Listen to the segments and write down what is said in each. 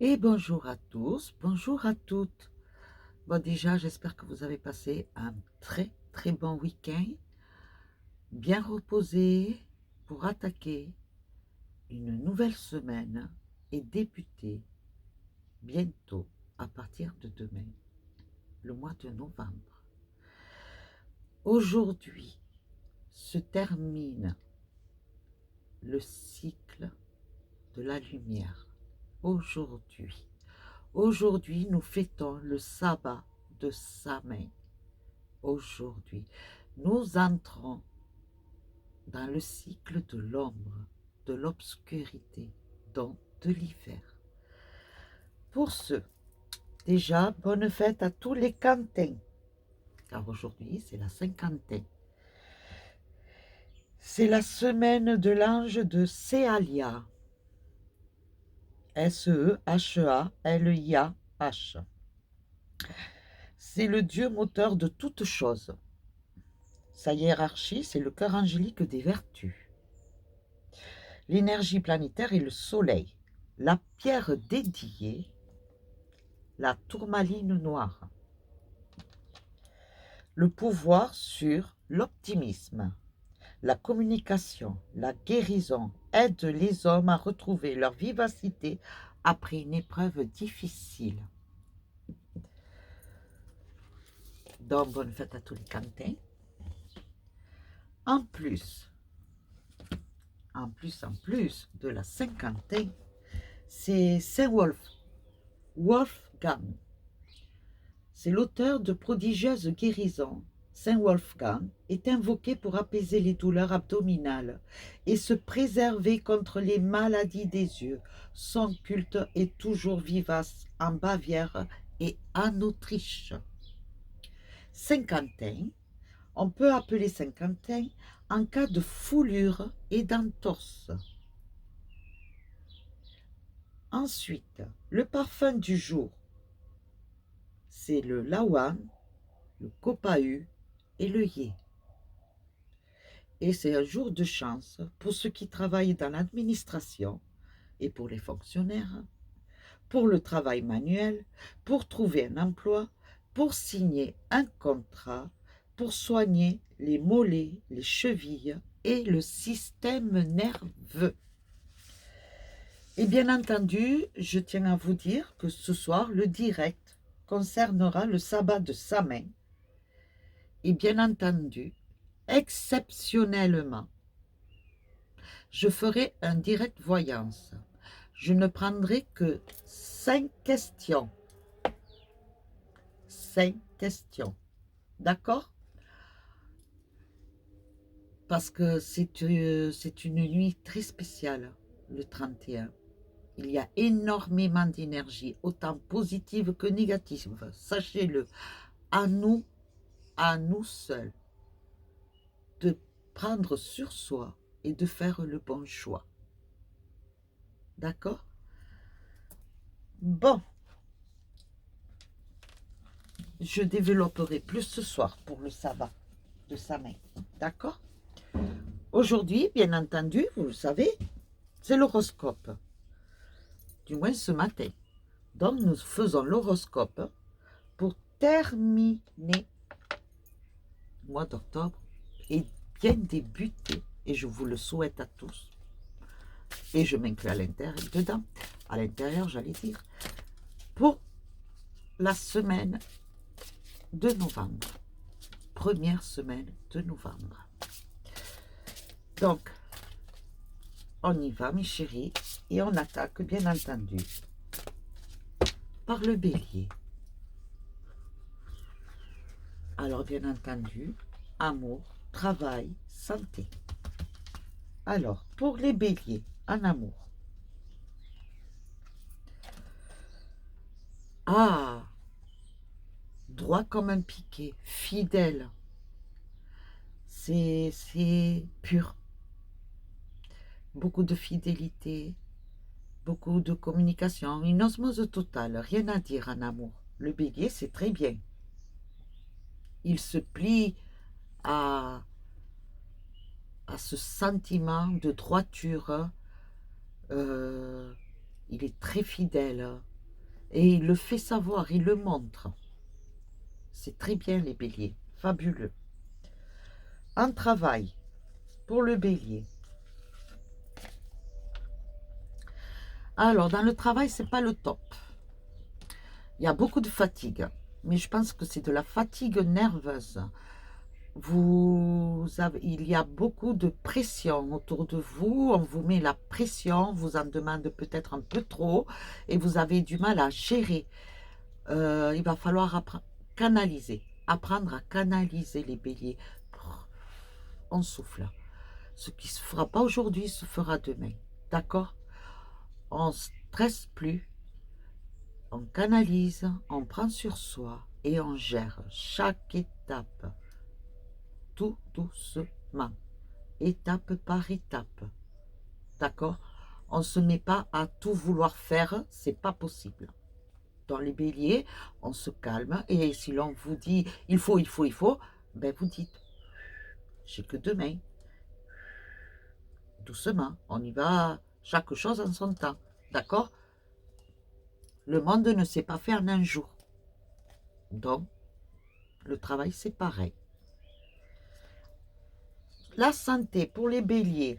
Et bonjour à tous, bonjour à toutes. Bon, déjà, j'espère que vous avez passé un très bon week-end, bien reposé pour attaquer une nouvelle semaine et débuter bientôt, à partir de demain, le mois de novembre. Aujourd'hui se termine le cycle de la lumière. Aujourd'hui, nous fêtons le sabbat de Samhain. Aujourd'hui, nous entrons dans le cycle de l'ombre, de l'obscurité, donc de l'hiver. Pour ce, déjà, bonne fête à tous les Quentins, car aujourd'hui, c'est la Saint-Quentin. C'est la semaine de l'ange de Séalia. S-E-H-E-A-L-I-A-H. C'est le dieu moteur de toutes choses. Sa hiérarchie, c'est le cœur angélique des vertus. L'énergie planétaire est le soleil. La pierre dédiée, la tourmaline noire. Le pouvoir sur l'optimisme, la communication, la guérison aide les hommes à retrouver leur vivacité après une épreuve difficile. Donc, bonne fête à tous les Quentins. En plus de la Saint-Quentin, c'est Wolfgang. C'est l'auteur de prodigieuses guérisons. Saint Wolfgang est invoqué pour apaiser les douleurs abdominales et se préserver contre les maladies des yeux. Son culte est toujours vivace en Bavière et en Autriche. Saint-Quentin, on peut appeler Saint-Quentin en cas de foulure et d'entorse. Ensuite, le parfum du jour, c'est le lawan, le copahu et l'œillet. Et c'est un jour de chance pour ceux qui travaillent dans l'administration et pour les fonctionnaires, pour le travail manuel, pour trouver un emploi, pour signer un contrat, pour soigner les mollets, les chevilles et le système nerveux. Et bien entendu, je tiens à vous dire que ce soir, le direct concernera le sabbat de Samhain. Et bien entendu, exceptionnellement, je ferai un direct voyance. Je ne prendrai que 5 questions. 5 questions. D'accord? Parce que c'est une nuit très spéciale, le 31. Il y a énormément d'énergie, autant positive que négative. Sachez-le, à nous seuls, de prendre sur soi et de faire le bon choix. D'accord? Bon, je développerai plus ce soir pour le sabbat de Samhain. D'accord? Aujourd'hui, bien entendu, vous le savez, c'est l'horoscope. Du moins ce matin. Donc, nous faisons l'horoscope pour terminer le mois d'octobre et bien débuter. Et je vous le souhaite à tous. Et je m'inclus à l'intérieur, j'allais dire, pour la semaine de novembre. Première semaine de novembre. Donc, on y va, mes chéris, et on attaque, bien entendu, par le bélier. Alors, bien entendu, amour, travail, santé. Alors, pour les béliers, en amour. Ah, droit comme un piquet, fidèle. C'est pur. Beaucoup de fidélité, beaucoup de communication, une osmose totale, rien à dire en amour. Le bélier, c'est très bien. Il se plie à ce sentiment de droiture. Il est très fidèle. Et il le fait savoir, il le montre. C'est très bien les béliers, fabuleux. En travail, pour le bélier. Alors, dans le travail, c'est pas le top. Il y a beaucoup de fatigue, mais je pense que c'est de la fatigue nerveuse. Il y a beaucoup de pression autour de vous, on vous met la pression, on vous en demande peut-être un peu trop et vous avez du mal à gérer. Il va falloir apprendre à canaliser les béliers. On souffle. Ce qui ne se fera pas aujourd'hui se fera demain. D'accord? On ne stresse plus, on canalise, on prend sur soi et on gère chaque étape tout doucement, étape par étape. D'accord? On ne se met pas à tout vouloir faire, c'est pas possible. Dans les béliers, on se calme et si l'on vous dit il faut, ben vous dites j'ai que demain. Doucement, on y va, chaque chose en son temps. D'accord? Le monde ne s'est pas fait en un jour. Donc, le travail, c'est pareil. La santé pour les béliers.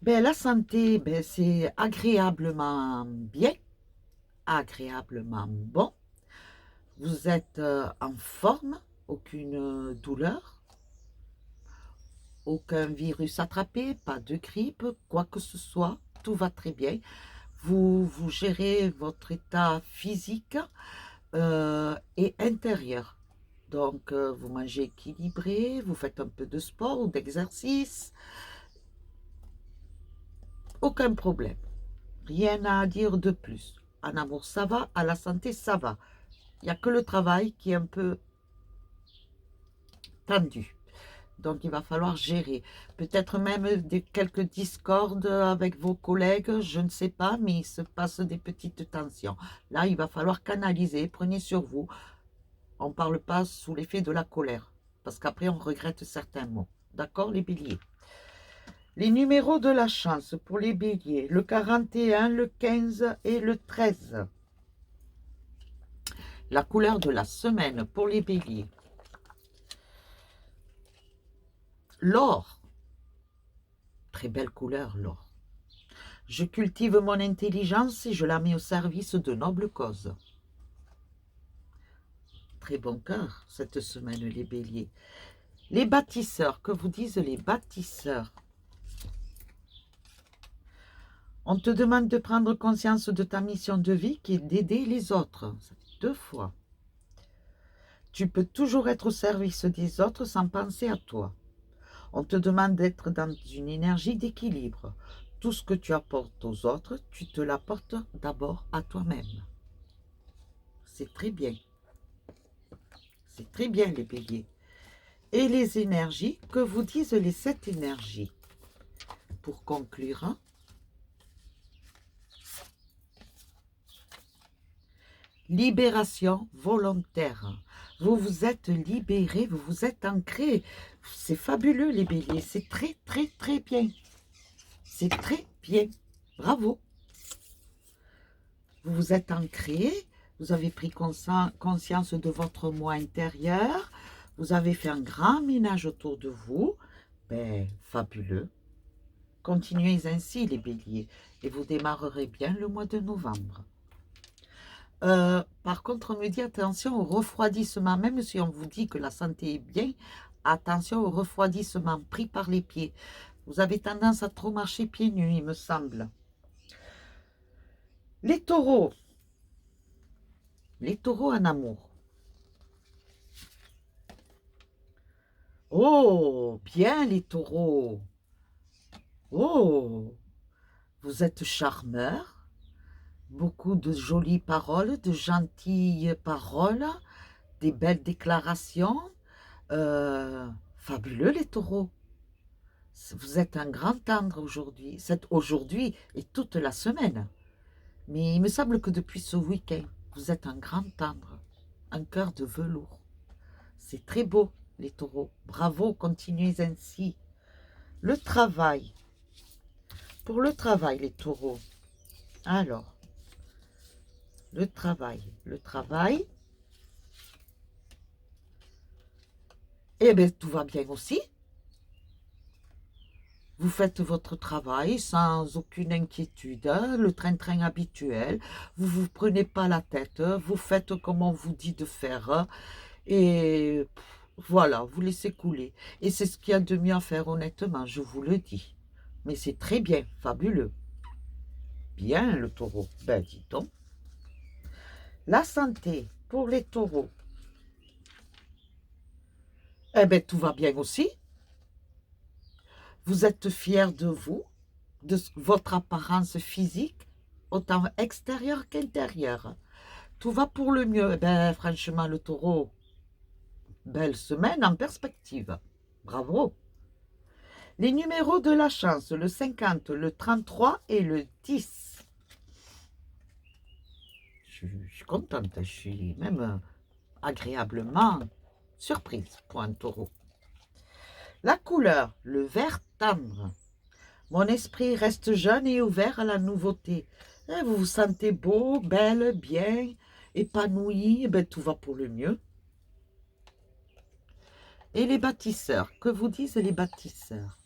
Ben, la santé, ben, c'est agréablement bien, agréablement bon. Vous êtes en forme, aucune douleur, aucun virus attrapé, pas de grippe, quoi que ce soit, tout va très bien. Vous gérez votre état physique et intérieur. Donc, vous mangez équilibré, vous faites un peu de sport ou d'exercice. Aucun problème. Rien à dire de plus. En amour, ça va. À la santé, ça va. Il n'y a que le travail qui est un peu tendu. Donc, il va falloir gérer. Peut-être même quelques discordes avec vos collègues, je ne sais pas, mais il se passe des petites tensions. Là, il va falloir canaliser. Prenez sur vous. On ne parle pas sous l'effet de la colère, parce qu'après, on regrette certains mots. D'accord, les béliers? Les numéros de la chance pour les béliers, le 41, le 15 et le 13. La couleur de la semaine pour les béliers. L'or. Très belle couleur, l'or. Je cultive mon intelligence et je la mets au service de nobles causes. Très bon cœur cette semaine, les béliers. Les bâtisseurs, que vous disent les bâtisseurs? On te demande de prendre conscience de ta mission de vie qui est d'aider les autres. 2 fois. Tu peux toujours être au service des autres sans penser à toi. On te demande d'être dans une énergie d'équilibre. Tout ce que tu apportes aux autres, tu te l'apportes d'abord à toi-même. C'est très bien. C'est très bien les béliers. Et les énergies, que vous disent les 7 énergies? Pour conclure, hein? Libération volontaire. Vous vous êtes libéré, vous vous êtes ancré. C'est fabuleux les béliers, c'est très très très bien. C'est très bien. Bravo. Vous vous êtes ancré, vous avez pris conscience de votre moi intérieur, vous avez fait un grand ménage autour de vous. Ben, fabuleux. Continuez ainsi les béliers et vous démarrerez bien le mois de novembre. Par contre, on me dit attention au refroidissement, même si on vous dit que la santé est bien, attention au refroidissement pris par les pieds. Vous avez tendance à trop marcher pieds nus, il me semble. Les taureaux en amour. Oh, bien les taureaux. Oh, vous êtes charmeurs. Beaucoup de jolies paroles, de gentilles paroles, des belles déclarations. Fabuleux les taureaux. Vous êtes un grand tendre aujourd'hui. C'est aujourd'hui et toute la semaine. Mais il me semble que depuis ce week-end, vous êtes un grand tendre. Un cœur de velours. C'est très beau les taureaux. Bravo, continuez ainsi. Le travail. Pour le travail, les taureaux. Alors, le travail. Eh bien, tout va bien aussi. Vous faites votre travail sans aucune inquiétude, hein, le train-train habituel. Vous ne vous prenez pas la tête, vous faites comme on vous dit de faire. Et voilà, vous laissez couler. Et c'est ce qu'il y a de mieux à faire, honnêtement, je vous le dis. Mais c'est très bien, fabuleux. Bien, le taureau. Ben, dis donc. La santé pour les taureaux. Eh bien, tout va bien aussi. Vous êtes fiers de vous, de votre apparence physique, autant extérieure qu'intérieure. Tout va pour le mieux. Eh bien, franchement, le taureau, belle semaine en perspective. Bravo. Les numéros de la chance, le 50, le 33 et le 10. Je suis contente, je suis même agréablement surprise pour un taureau. La couleur, le vert tendre. Mon esprit reste jeune et ouvert à la nouveauté. Vous vous sentez beau, belle, bien, épanoui, ben, tout va pour le mieux. Et les bâtisseurs, que vous disent les bâtisseurs?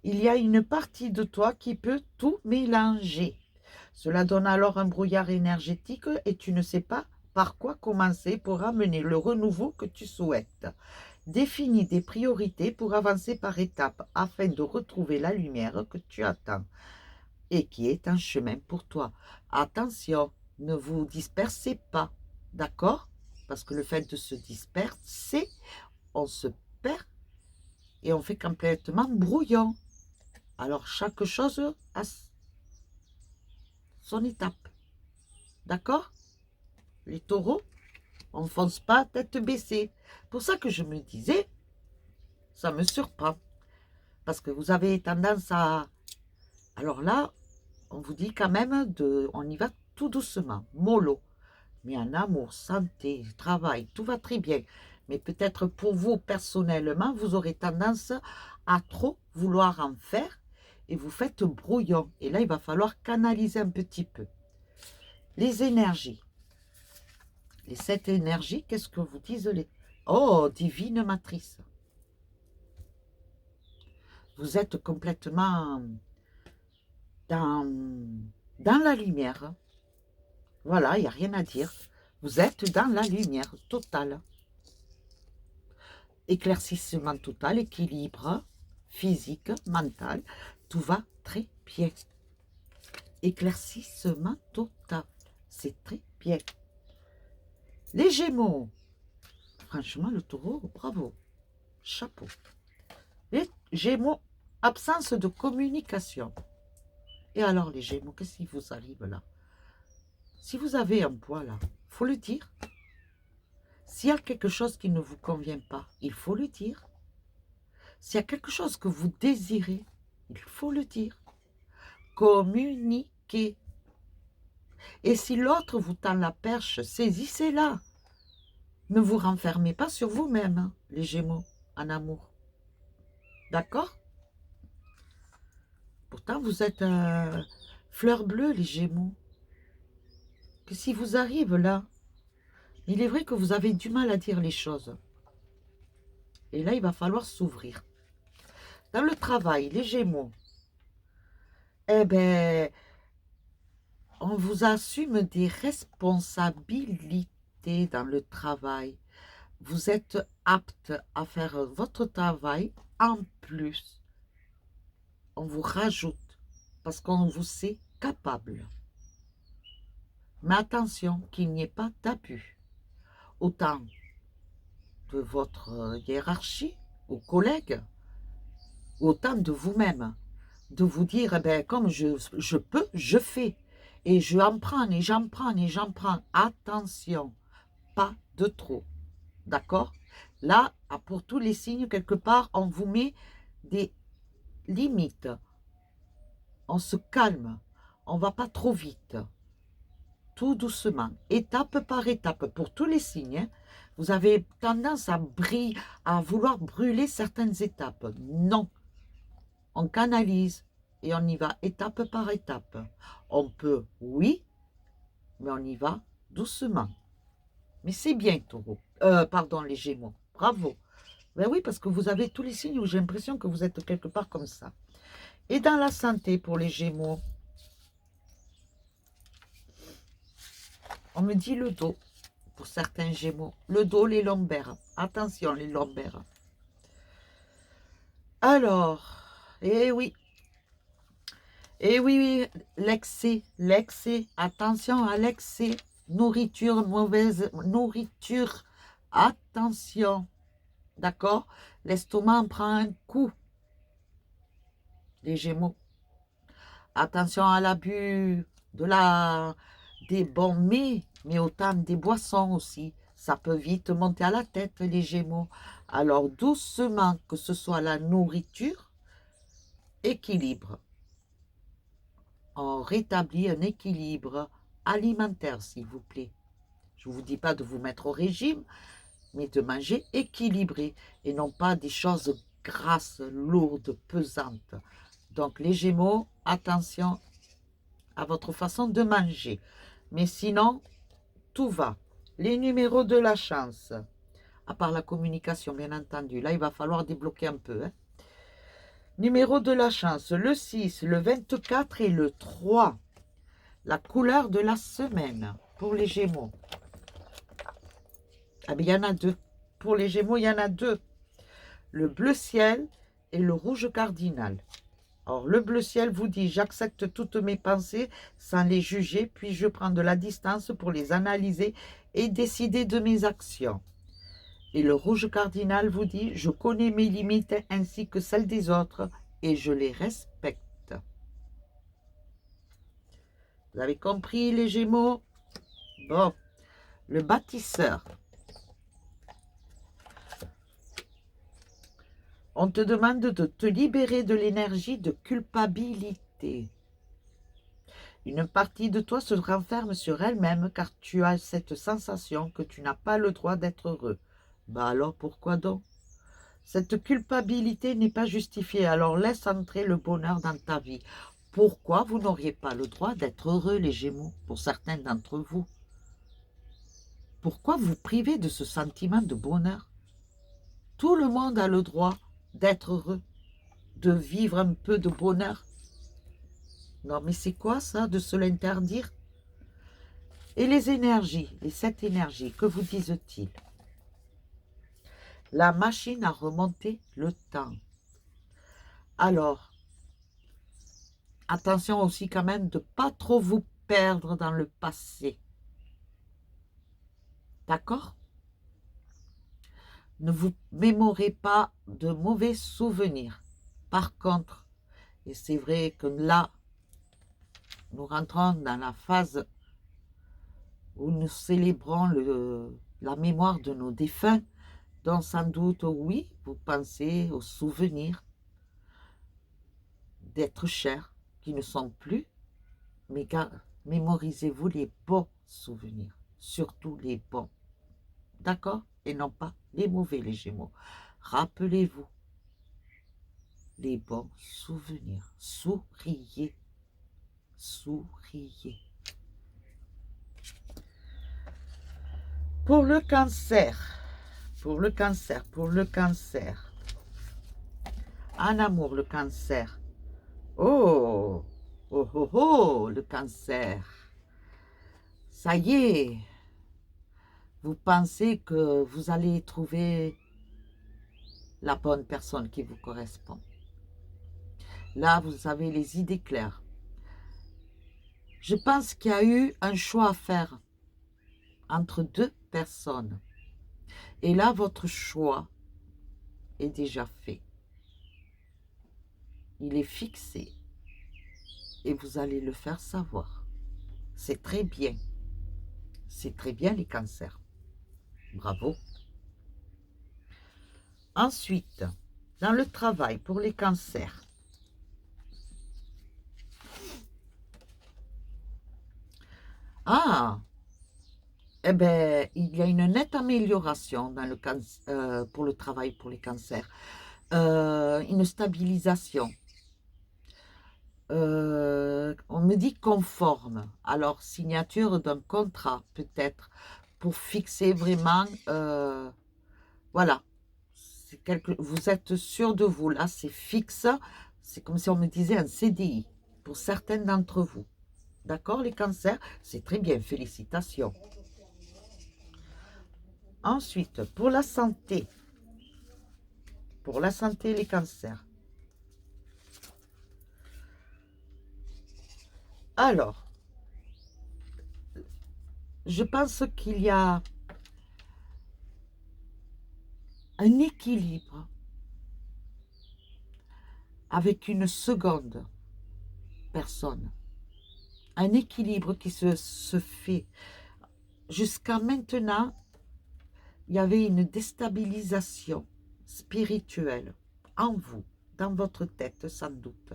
Il y a une partie de toi qui peut tout mélanger. Cela donne alors un brouillard énergétique et tu ne sais pas par quoi commencer pour amener le renouveau que tu souhaites. Définis des priorités pour avancer par étapes afin de retrouver la lumière que tu attends et qui est un chemin pour toi. Attention, ne vous dispersez pas, d'accord? Parce que le fait de se disperser, on se perd et on fait complètement brouillon. Alors chaque chose a son étape, d'accord? Les taureaux, on ne fonce pas tête baissée. Pour ça que je me disais, ça me surprend. Parce que vous avez tendance à... Alors là, on vous dit quand même, on y va tout doucement, mollo. Mais en amour, santé, travail, tout va très bien. Mais peut-être pour vous, personnellement, vous aurez tendance à trop vouloir en faire et vous faites brouillon. Et là, il va falloir canaliser un petit peu. Les énergies. Les 7 énergies, qu'est-ce que vous disent les... Oh, divine matrice. Vous êtes complètement dans la lumière. Voilà, il n'y a rien à dire. Vous êtes dans la lumière totale. Éclaircissement total, équilibre physique, mental, tout va très bien. Éclaircissement total, c'est très bien. Les Gémeaux, franchement, le taureau, bravo, chapeau. Les Gémeaux, absence de communication. Et alors les Gémeaux, qu'est-ce qui vous arrive là? Si vous avez un poids là, il faut le dire. S'il y a quelque chose qui ne vous convient pas, il faut le dire. S'il y a quelque chose que vous désirez, il faut le dire. Communiquez. Et si l'autre vous tend la perche, saisissez-la. Ne vous renfermez pas sur vous-même, hein, les Gémeaux, en amour. D'accord? Pourtant, vous êtes fleur bleue, les Gémeaux. Que si vous arrive là, il est vrai que vous avez du mal à dire les choses. Et là, il va falloir s'ouvrir. Dans le travail, les Gémeaux, eh bien, on vous assume des responsabilités dans le travail. Vous êtes apte à faire votre travail en plus. On vous rajoute parce qu'on vous sait capable. Mais attention qu'il n'y ait pas d'abus. Autant de votre hiérarchie, aux collègues, autant de vous-même. De vous dire, eh bien, comme je peux, je fais. Et je en prends, et j'en prends, et j'en prends. Attention, pas de trop. D'accord? Là, pour tous les signes, quelque part, on vous met des limites. On se calme. On ne va pas trop vite. Tout doucement, étape par étape. Pour tous les signes, hein, vous avez tendance à vouloir brûler certaines étapes. Non. on canalise et on y va étape par étape. On peut, oui, mais on y va doucement. Mais c'est bien, Taureau. Pardon, les Gémeaux. Bravo. Ben oui, parce que vous avez tous les signes où j'ai l'impression que vous êtes quelque part comme ça. Et dans la santé pour les Gémeaux, on me dit le dos pour certains Gémeaux. Le dos, les lombaires. Attention, les lombaires. Alors, eh oui, oui, l'excès, attention à l'excès, nourriture, mauvaise nourriture, attention, d'accord? L'estomac en prend un coup, les Gémeaux. Attention à l'abus des bons mets, mais autant des boissons aussi. Ça peut vite monter à la tête, les Gémeaux. Alors, doucement, que ce soit la nourriture, équilibre. On rétablit un équilibre alimentaire, s'il vous plaît. Je ne vous dis pas de vous mettre au régime, mais de manger équilibré et non pas des choses grasses, lourdes, pesantes. Donc les Gémeaux, attention à votre façon de manger. Mais sinon, tout va. Les numéros de la chance, à part la communication, bien entendu. Là, il va falloir débloquer un peu. Numéro de la chance, le 6, le 24 et le 3. La couleur de la semaine pour les Gémeaux. Ah bien, il y en a deux. Pour les Gémeaux, il y en a deux. Le bleu ciel et le rouge cardinal. Alors, le bleu ciel vous dit, j'accepte toutes mes pensées sans les juger, puis je prends de la distance pour les analyser et décider de mes actions. Et le rouge cardinal vous dit, je connais mes limites ainsi que celles des autres et je les respecte. Vous avez compris, les Gémeaux? Bon, le bâtisseur. On te demande de te libérer de l'énergie de culpabilité. Une partie de toi se renferme sur elle-même car tu as cette sensation que tu n'as pas le droit d'être heureux. Bah alors pourquoi donc? Cette culpabilité n'est pas justifiée, alors laisse entrer le bonheur dans ta vie. Pourquoi vous n'auriez pas le droit d'être heureux, les Gémeaux, pour certains d'entre vous? Pourquoi vous privez de ce sentiment de bonheur? Tout le monde a le droit d'être heureux, de vivre un peu de bonheur. Non, mais c'est quoi ça, de se l'interdire? Et les énergies, les 7 énergies, que vous disent-ils? La machine a remonté le temps. Alors, attention aussi quand même de ne pas trop vous perdre dans le passé. D'accord? Ne vous mémorez pas de mauvais souvenirs. Par contre, et c'est vrai que là, nous rentrons dans la phase où nous célébrons la mémoire de nos défunts, donc sans doute, oui, vous pensez aux souvenirs d'êtres chers qui ne sont plus, mais mémorisez-vous les bons souvenirs, surtout les bons, d'accord? Et non pas les mauvais, les Gémeaux. Rappelez-vous les bons souvenirs, souriez, souriez. Pour le cancer, en amour, le cancer. Oh, oh, oh, oh, le cancer. Ça y est, vous pensez que vous allez trouver la bonne personne qui vous correspond. Là, vous avez les idées claires. Je pense qu'il y a eu un choix à faire entre deux personnes. Et là, votre choix est déjà fait. Il est fixé. Et vous allez le faire savoir. C'est très bien. C'est très bien, les cancers. Bravo. Ensuite, dans le travail pour les cancers, eh bien, il y a une nette amélioration dans pour le travail pour les cancers. Une stabilisation. On me dit conforme. Alors, signature d'un contrat, peut-être, pour fixer vraiment, voilà. Vous êtes sûr de vous, là, c'est fixe. C'est comme si on me disait un CDI, pour certains d'entre vous. D'accord, les cancers? C'est très bien, félicitations. Ensuite, pour la santé. Pour la santé, les cancers. Alors, je pense qu'il y a un équilibre avec une seconde personne. Un équilibre qui se fait. Jusqu'à maintenant, il y avait une déstabilisation spirituelle en vous, dans votre tête sans doute,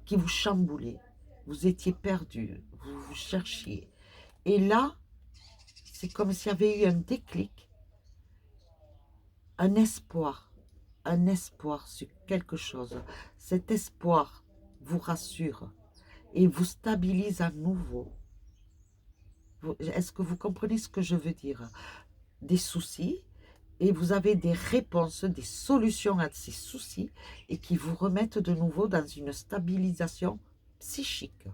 qui vous chamboulait. Vous étiez perdu, vous vous cherchiez. Et là, c'est comme s'il y avait eu un espoir sur quelque chose. Cet espoir vous rassure et vous stabilise à nouveau. Est-ce que vous comprenez ce que je veux dire? Des soucis, et vous avez des réponses, des solutions à ces soucis, et qui vous remettent de nouveau dans une stabilisation psychique.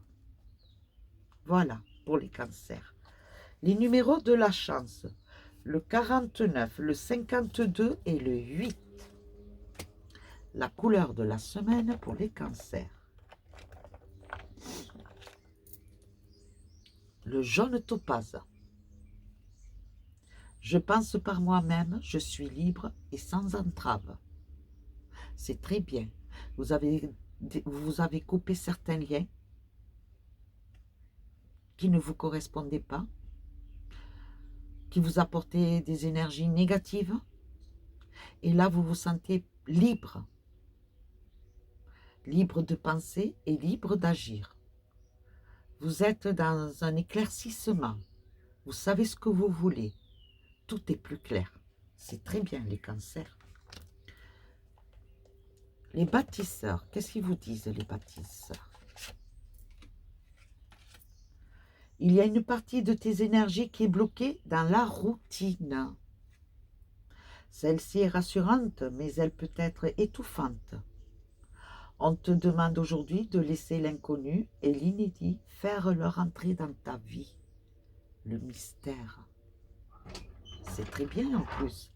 Voilà pour les cancers. Les numéros de la chance, le 49, le 52 et le 8. La couleur de la semaine pour les cancers. Le jaune topaze. Je pense par moi-même, je suis libre et sans entrave. C'est très bien. Vous avez coupé certains liens qui ne vous correspondaient pas, qui vous apportaient des énergies négatives. Et là, vous vous sentez libre. Libre de penser et libre d'agir. Vous êtes dans un éclaircissement. Vous savez ce que vous voulez. Tout est plus clair. C'est très bien, les cancers. Les bâtisseurs, qu'est-ce qu'ils vous disent, les bâtisseurs? Il y a une partie de tes énergies qui est bloquée dans la routine. Celle-ci est rassurante, mais elle peut être étouffante. On te demande aujourd'hui de laisser l'inconnu et l'inédit faire leur entrée dans ta vie. Le mystère. C'est très bien en plus.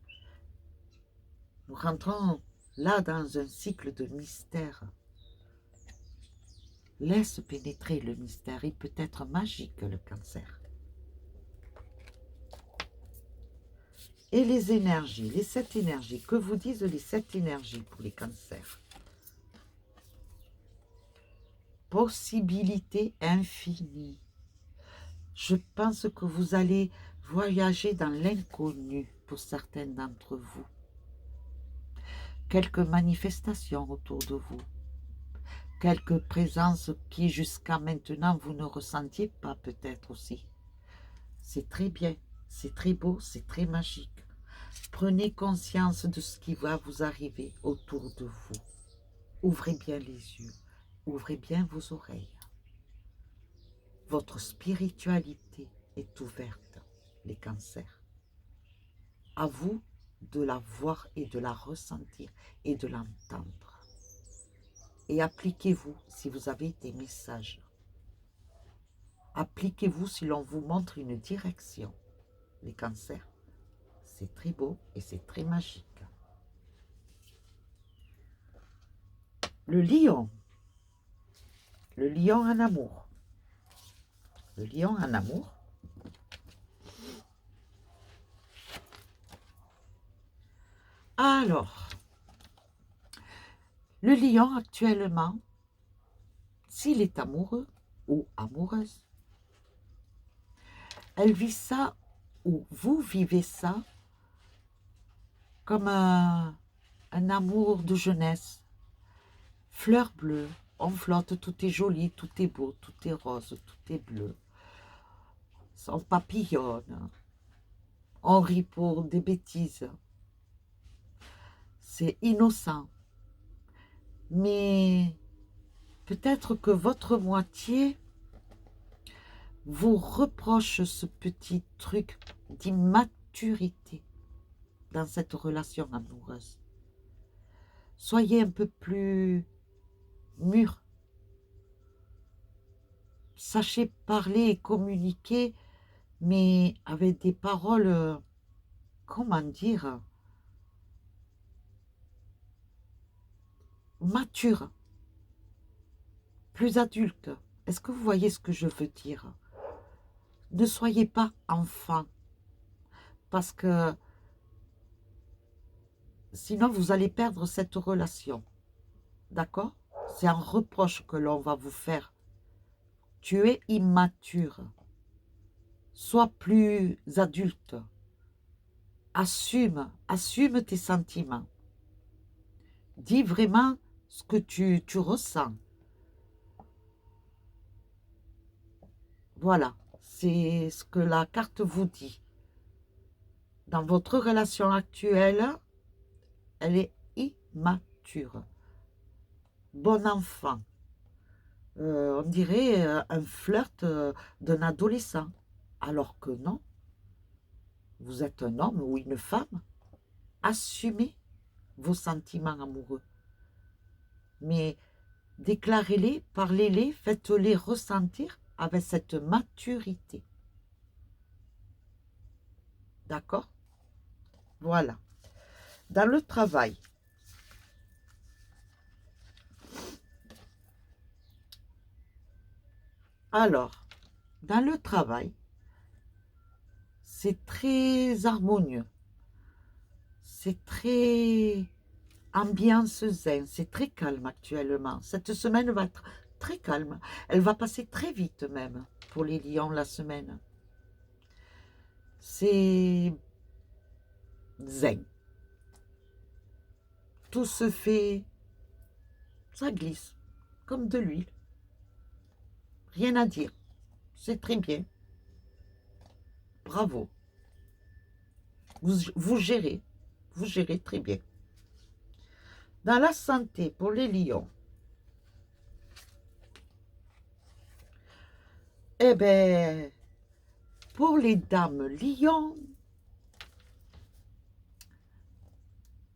Nous rentrons là dans un cycle de mystère. Laisse pénétrer le mystère. Il peut être magique, le cancer. Et les énergies, les 7 énergies. Que vous disent les 7 énergies pour les cancers? Possibilité infinie. Je pense que vous allez voyager dans l'inconnu pour certains d'entre vous. Quelques manifestations autour de vous. Quelques présences qui jusqu'à maintenant vous ne ressentiez pas peut-être aussi. C'est très bien, c'est très beau, c'est très magique. Prenez conscience de ce qui va vous arriver autour de vous. Ouvrez bien les yeux, ouvrez bien vos oreilles. Votre spiritualité est ouverte, les cancers. À vous de la voir et de la ressentir et de l'entendre. Et appliquez-vous si vous avez des messages. Appliquez-vous si l'on vous montre une direction. Les cancers, c'est très beau et c'est très magique. Le lion. Le lion en amour. Le lion en amour. Alors, le lion actuellement, s'il est amoureux ou amoureuse, elle vit ça ou vous vivez ça comme un amour de jeunesse. Fleur bleue, on flotte, tout est joli, tout est beau, tout est rose, tout est bleu. On papillonne, on rit pour des bêtises. C'est innocent. Mais Peut-être que votre moitié vous reproche ce petit truc d'immaturité dans cette relation amoureuse. Soyez un peu plus mûr. Sachez parler et communiquer, mais avec des paroles, comment dire, matures, plus adultes. Est-ce que vous voyez ce que je veux dire? Ne soyez pas enfant, parce que sinon vous allez perdre cette relation. D'accord? C'est un reproche que l'on va vous faire. Tu es immature. Sois plus adulte. Assume tes sentiments. Dis vraiment ce que tu ressens. Voilà, c'est ce que la carte vous dit. Dans votre relation actuelle, elle est immature. Bon enfant. On dirait un flirt d'un adolescent. Alors que non, vous êtes un homme ou une femme. Assumez vos sentiments amoureux. Mais déclarez-les, parlez-les, faites-les ressentir avec cette maturité. D'accord? Voilà. Dans le travail, alors, dans le travail, c'est très harmonieux. C'est très ambiance zen. C'est très calme actuellement. Cette semaine va être très calme. Elle va passer très vite même pour les lions la semaine. C'est zen. Tout se fait, ça glisse, comme de l'huile. Rien à dire. C'est très bien. Bravo. Vous gérez très bien. Dans la santé, pour les lions, eh bien, pour les dames lions,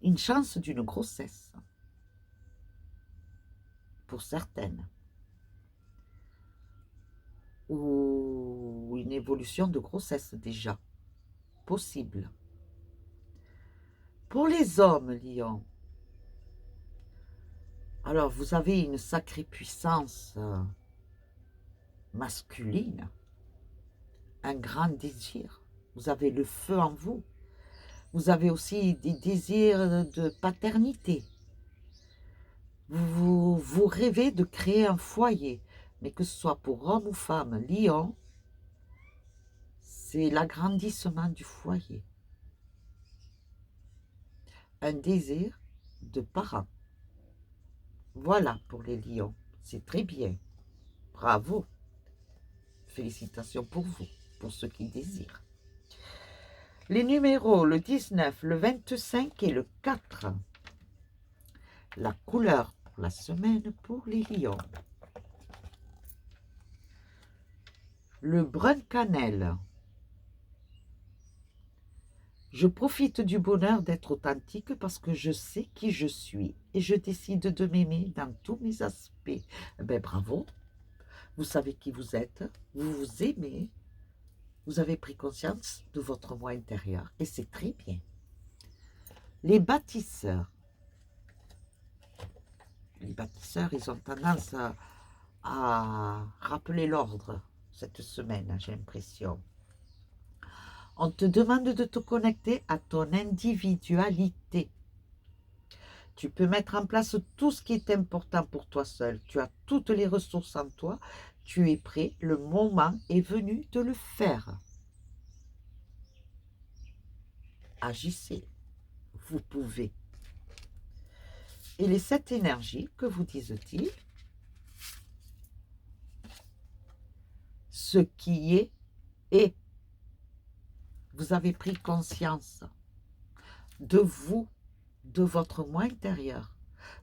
une chance d'une grossesse, pour certaines, ou une évolution de grossesse déjà, possible. Pour les hommes lions, alors vous avez une sacrée puissance masculine, un grand désir, vous avez le feu en vous, vous avez aussi des désirs de paternité, vous rêvez de créer un foyer, mais que ce soit pour homme ou femme, lion, c'est l'agrandissement du foyer, un désir de parents. Voilà pour les lions, c'est très bien, bravo, félicitations pour vous, pour ceux qui désirent. Les numéros, le 19, le 25 et le 4. La couleur pour la semaine pour les lions. Le brun cannelle. Je profite du bonheur d'être authentique parce que je sais qui je suis et je décide de m'aimer dans tous mes aspects. Ben bravo, vous savez qui vous êtes, vous vous aimez, vous avez pris conscience de votre moi intérieur et c'est très bien. Les bâtisseurs. Les bâtisseurs, ils ont tendance à rappeler l'ordre cette semaine, j'ai l'impression. On te demande de te connecter à ton individualité. Tu peux mettre en place tout ce qui est important pour toi seul. Tu as toutes les ressources en toi. Tu es prêt. Le moment est venu de le faire. Agissez. Vous pouvez. Et les 7 énergies, que vous disent-ils? Ce qui est, est. Vous avez pris conscience de vous, de votre moi intérieur.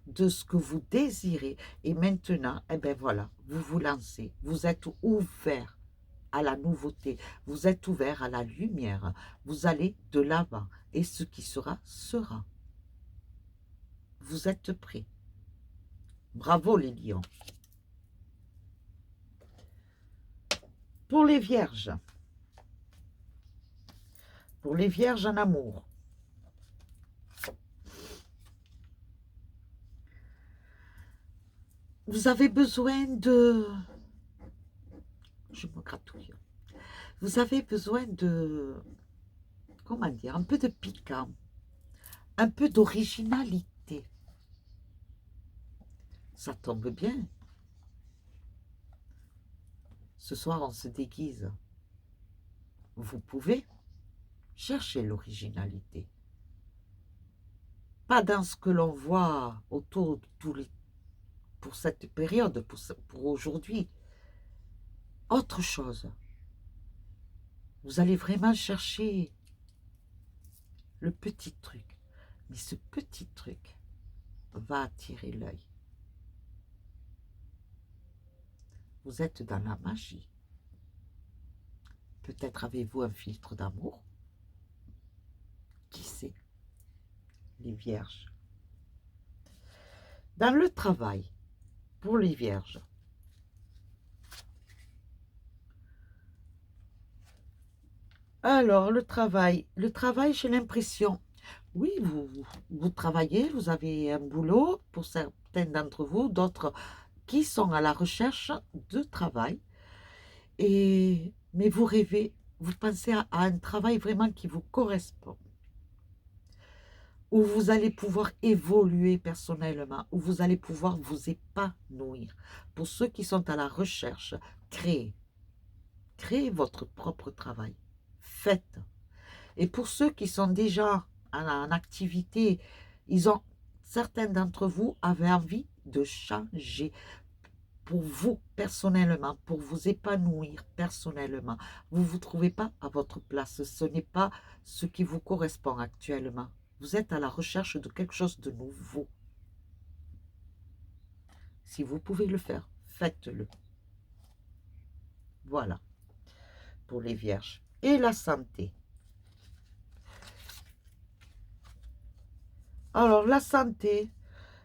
de ce que vous désirez. Et maintenant, eh bien voilà, vous vous lancez. Vous êtes ouvert à la nouveauté. Vous êtes ouvert à la lumière. Vous allez de l'avant. Et ce qui sera, sera. Vous êtes prêts. Bravo les lions. Pour les vierges en amour, vous avez besoin de... Je me gratouille. Vous avez besoin de... Comment dire? Un peu de piquant. Un peu d'originalité. Ça tombe bien. Ce soir, on se déguise. Vous pouvez chercher l'originalité. Pas dans ce que l'on voit autour de tous les... pour cette période, pour aujourd'hui. Autre chose. Vous allez vraiment chercher le petit truc. Mais ce petit truc va attirer l'œil. Vous êtes dans la magie. Peut-être avez-vous un filtre d'amour. Qui sait? Les vierges. Dans le travail, pour les vierges, alors le travail, j'ai l'impression, oui, vous travaillez, vous avez un boulot, pour certains d'entre vous, d'autres qui sont à la recherche de travail, mais vous rêvez, vous pensez à un travail vraiment qui vous correspond, où vous allez pouvoir évoluer personnellement, où vous allez pouvoir vous épanouir. Pour ceux qui sont à la recherche, créez votre propre travail, faites. Et pour ceux qui sont déjà en activité, certains d'entre vous avaient envie de changer pour vous personnellement, pour vous épanouir personnellement. Vous ne vous trouvez pas à votre place, ce n'est pas ce qui vous correspond actuellement. Vous êtes à la recherche de quelque chose de nouveau. Si vous pouvez le faire, faites-le. Voilà, pour les vierges. Et la santé. Alors, la santé,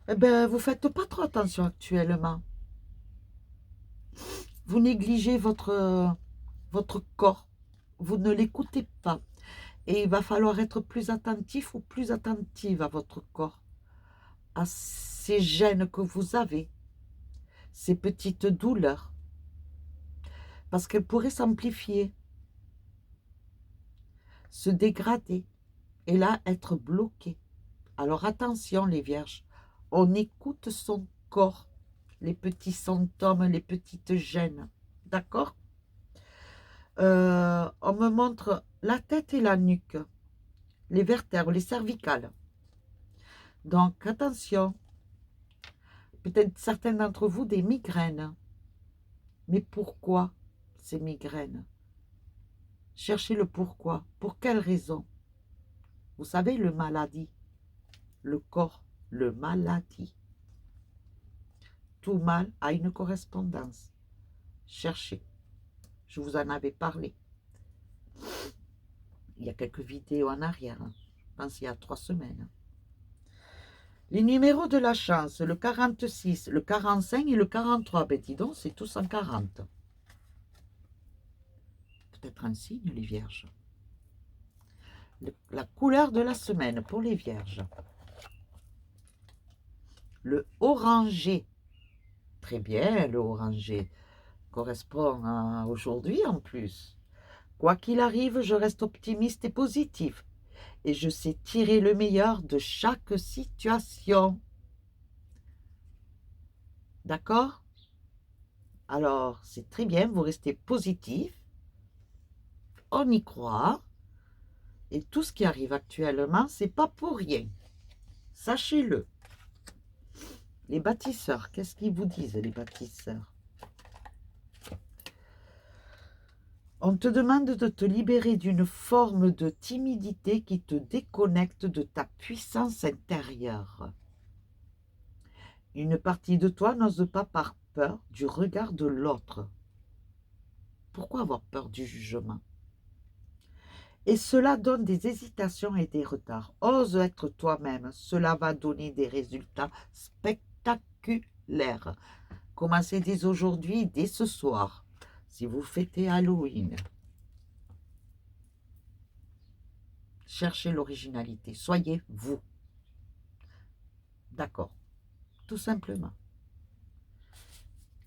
eh bien, vous ne faites pas trop attention actuellement. Vous négligez votre corps. Vous ne l'écoutez pas. Et il va falloir être plus attentif ou plus attentive à votre corps, à ces gènes que vous avez, ces petites douleurs, parce qu'elles pourraient s'amplifier, se dégrader, et là, être bloquées. Alors attention les vierges, on écoute son corps, les petits symptômes, les petites gènes, d'accord? On me montre la tête et la nuque, les vertèbres, les cervicales. Donc attention, peut-être certains d'entre vous des migraines. Mais pourquoi ces migraines? Cherchez le pourquoi. Pour quelle raison? Vous savez, le maladie, le corps, le maladie. Tout mal a une correspondance. Cherchez. Je vous en avais parlé. Il y a quelques vidéos en arrière. Je pense il y a 3 semaines. Les numéros de la chance, le 46, le 45 et le 43. Ben dis donc, c'est tous en 40. Peut-être un signe, les vierges. La couleur de la semaine pour les vierges. Le orangé. Très bien, le orangé. Correspond à aujourd'hui en plus. Quoi qu'il arrive, je reste optimiste et positif. Et je sais tirer le meilleur de chaque situation. D'accord? Alors, c'est très bien, vous restez positif. On y croit. Et tout ce qui arrive actuellement, c'est pas pour rien. Sachez-le. Les bâtisseurs, qu'est-ce qu'ils vous disent, les bâtisseurs? On te demande de te libérer d'une forme de timidité qui te déconnecte de ta puissance intérieure. Une partie de toi n'ose pas par peur du regard de l'autre. Pourquoi avoir peur du jugement? Et cela donne des hésitations et des retards. Ose être toi-même, cela va donner des résultats spectaculaires. Commencez dès aujourd'hui, dès ce soir, si vous fêtez Halloween. Cherchez l'originalité, soyez vous. D'accord, tout simplement.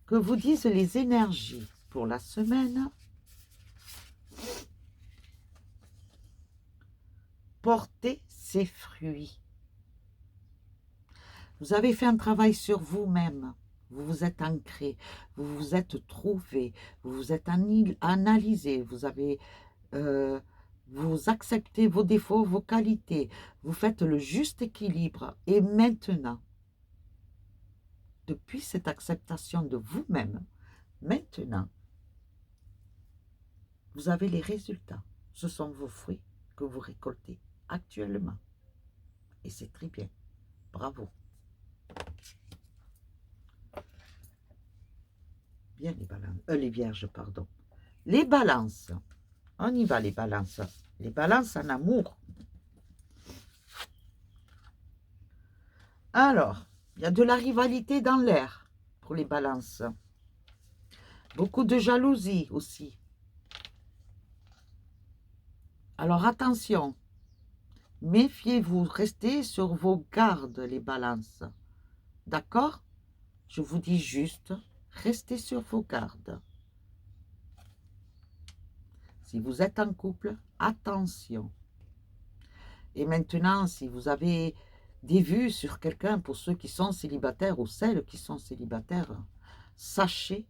Que vous disent les énergies pour la semaine? Porter ses fruits. Vous avez fait un travail sur vous-même. Vous vous êtes ancré, vous vous êtes trouvé, vous vous êtes analysé, vous acceptez vos défauts, vos qualités, vous faites le juste équilibre. Et maintenant, depuis cette acceptation de vous-même, maintenant, vous avez les résultats. Ce sont vos fruits que vous récoltez actuellement. Et c'est très bien. Bravo. Bien les balances. Les vierges, pardon. Les balances. On y va, les balances. Les balances en amour. Alors, il y a de la rivalité dans l'air pour les balances. Beaucoup de jalousie aussi. Alors attention, méfiez-vous, restez sur vos gardes les balances. D'accord? Je vous dis juste, restez sur vos gardes. Si vous êtes en couple, attention. Et maintenant, si vous avez des vues sur quelqu'un, pour ceux qui sont célibataires ou celles qui sont célibataires, sachez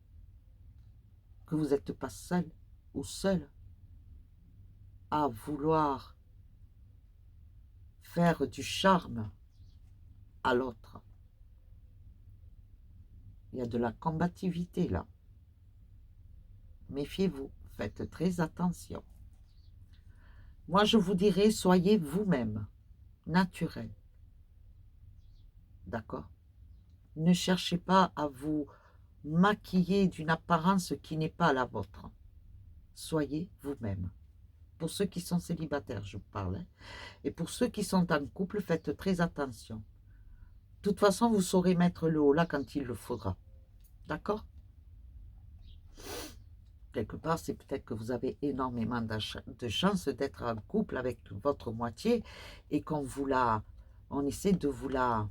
que vous n'êtes pas seul ou seul à vouloir faire du charme à l'autre. Il y a de la combativité là. Méfiez-vous, faites très attention. Moi, je vous dirais, soyez vous-même, naturel. D'accord? Ne cherchez pas à vous maquiller d'une apparence qui n'est pas la vôtre. Soyez vous-même. Pour ceux qui sont célibataires, je parle. Hein. Et pour ceux qui sont en couple, faites très attention. De toute façon, vous saurez mettre le haut là quand il le faudra. D'accord? Quelque part, c'est peut-être que vous avez énormément de chance d'être en couple avec votre moitié et on essaie de vous la,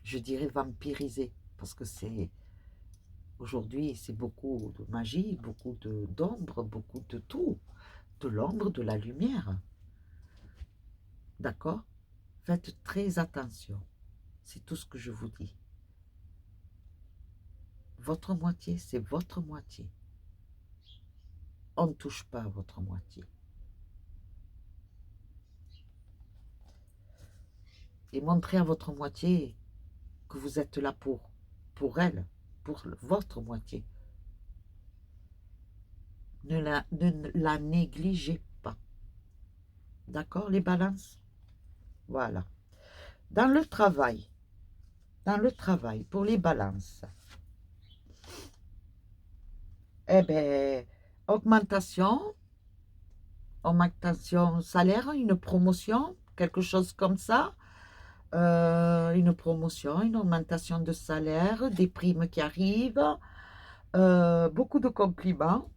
je dirais, vampiriser. Parce que aujourd'hui, c'est beaucoup de magie, beaucoup d'ombre, beaucoup de tout. De l'ombre, de la lumière. D'accord? Faites très attention. C'est tout ce que je vous dis. Votre moitié, c'est votre moitié. On ne touche pas à votre moitié. Et montrez à votre moitié que vous êtes là pour elle, pour votre moitié. Ne la négligez pas. D'accord, les balances? Voilà. Dans le travail, pour les balances, eh bien, augmentation salaire, une promotion, quelque chose comme ça. Une promotion, une augmentation de salaire, des primes qui arrivent, beaucoup de compliments.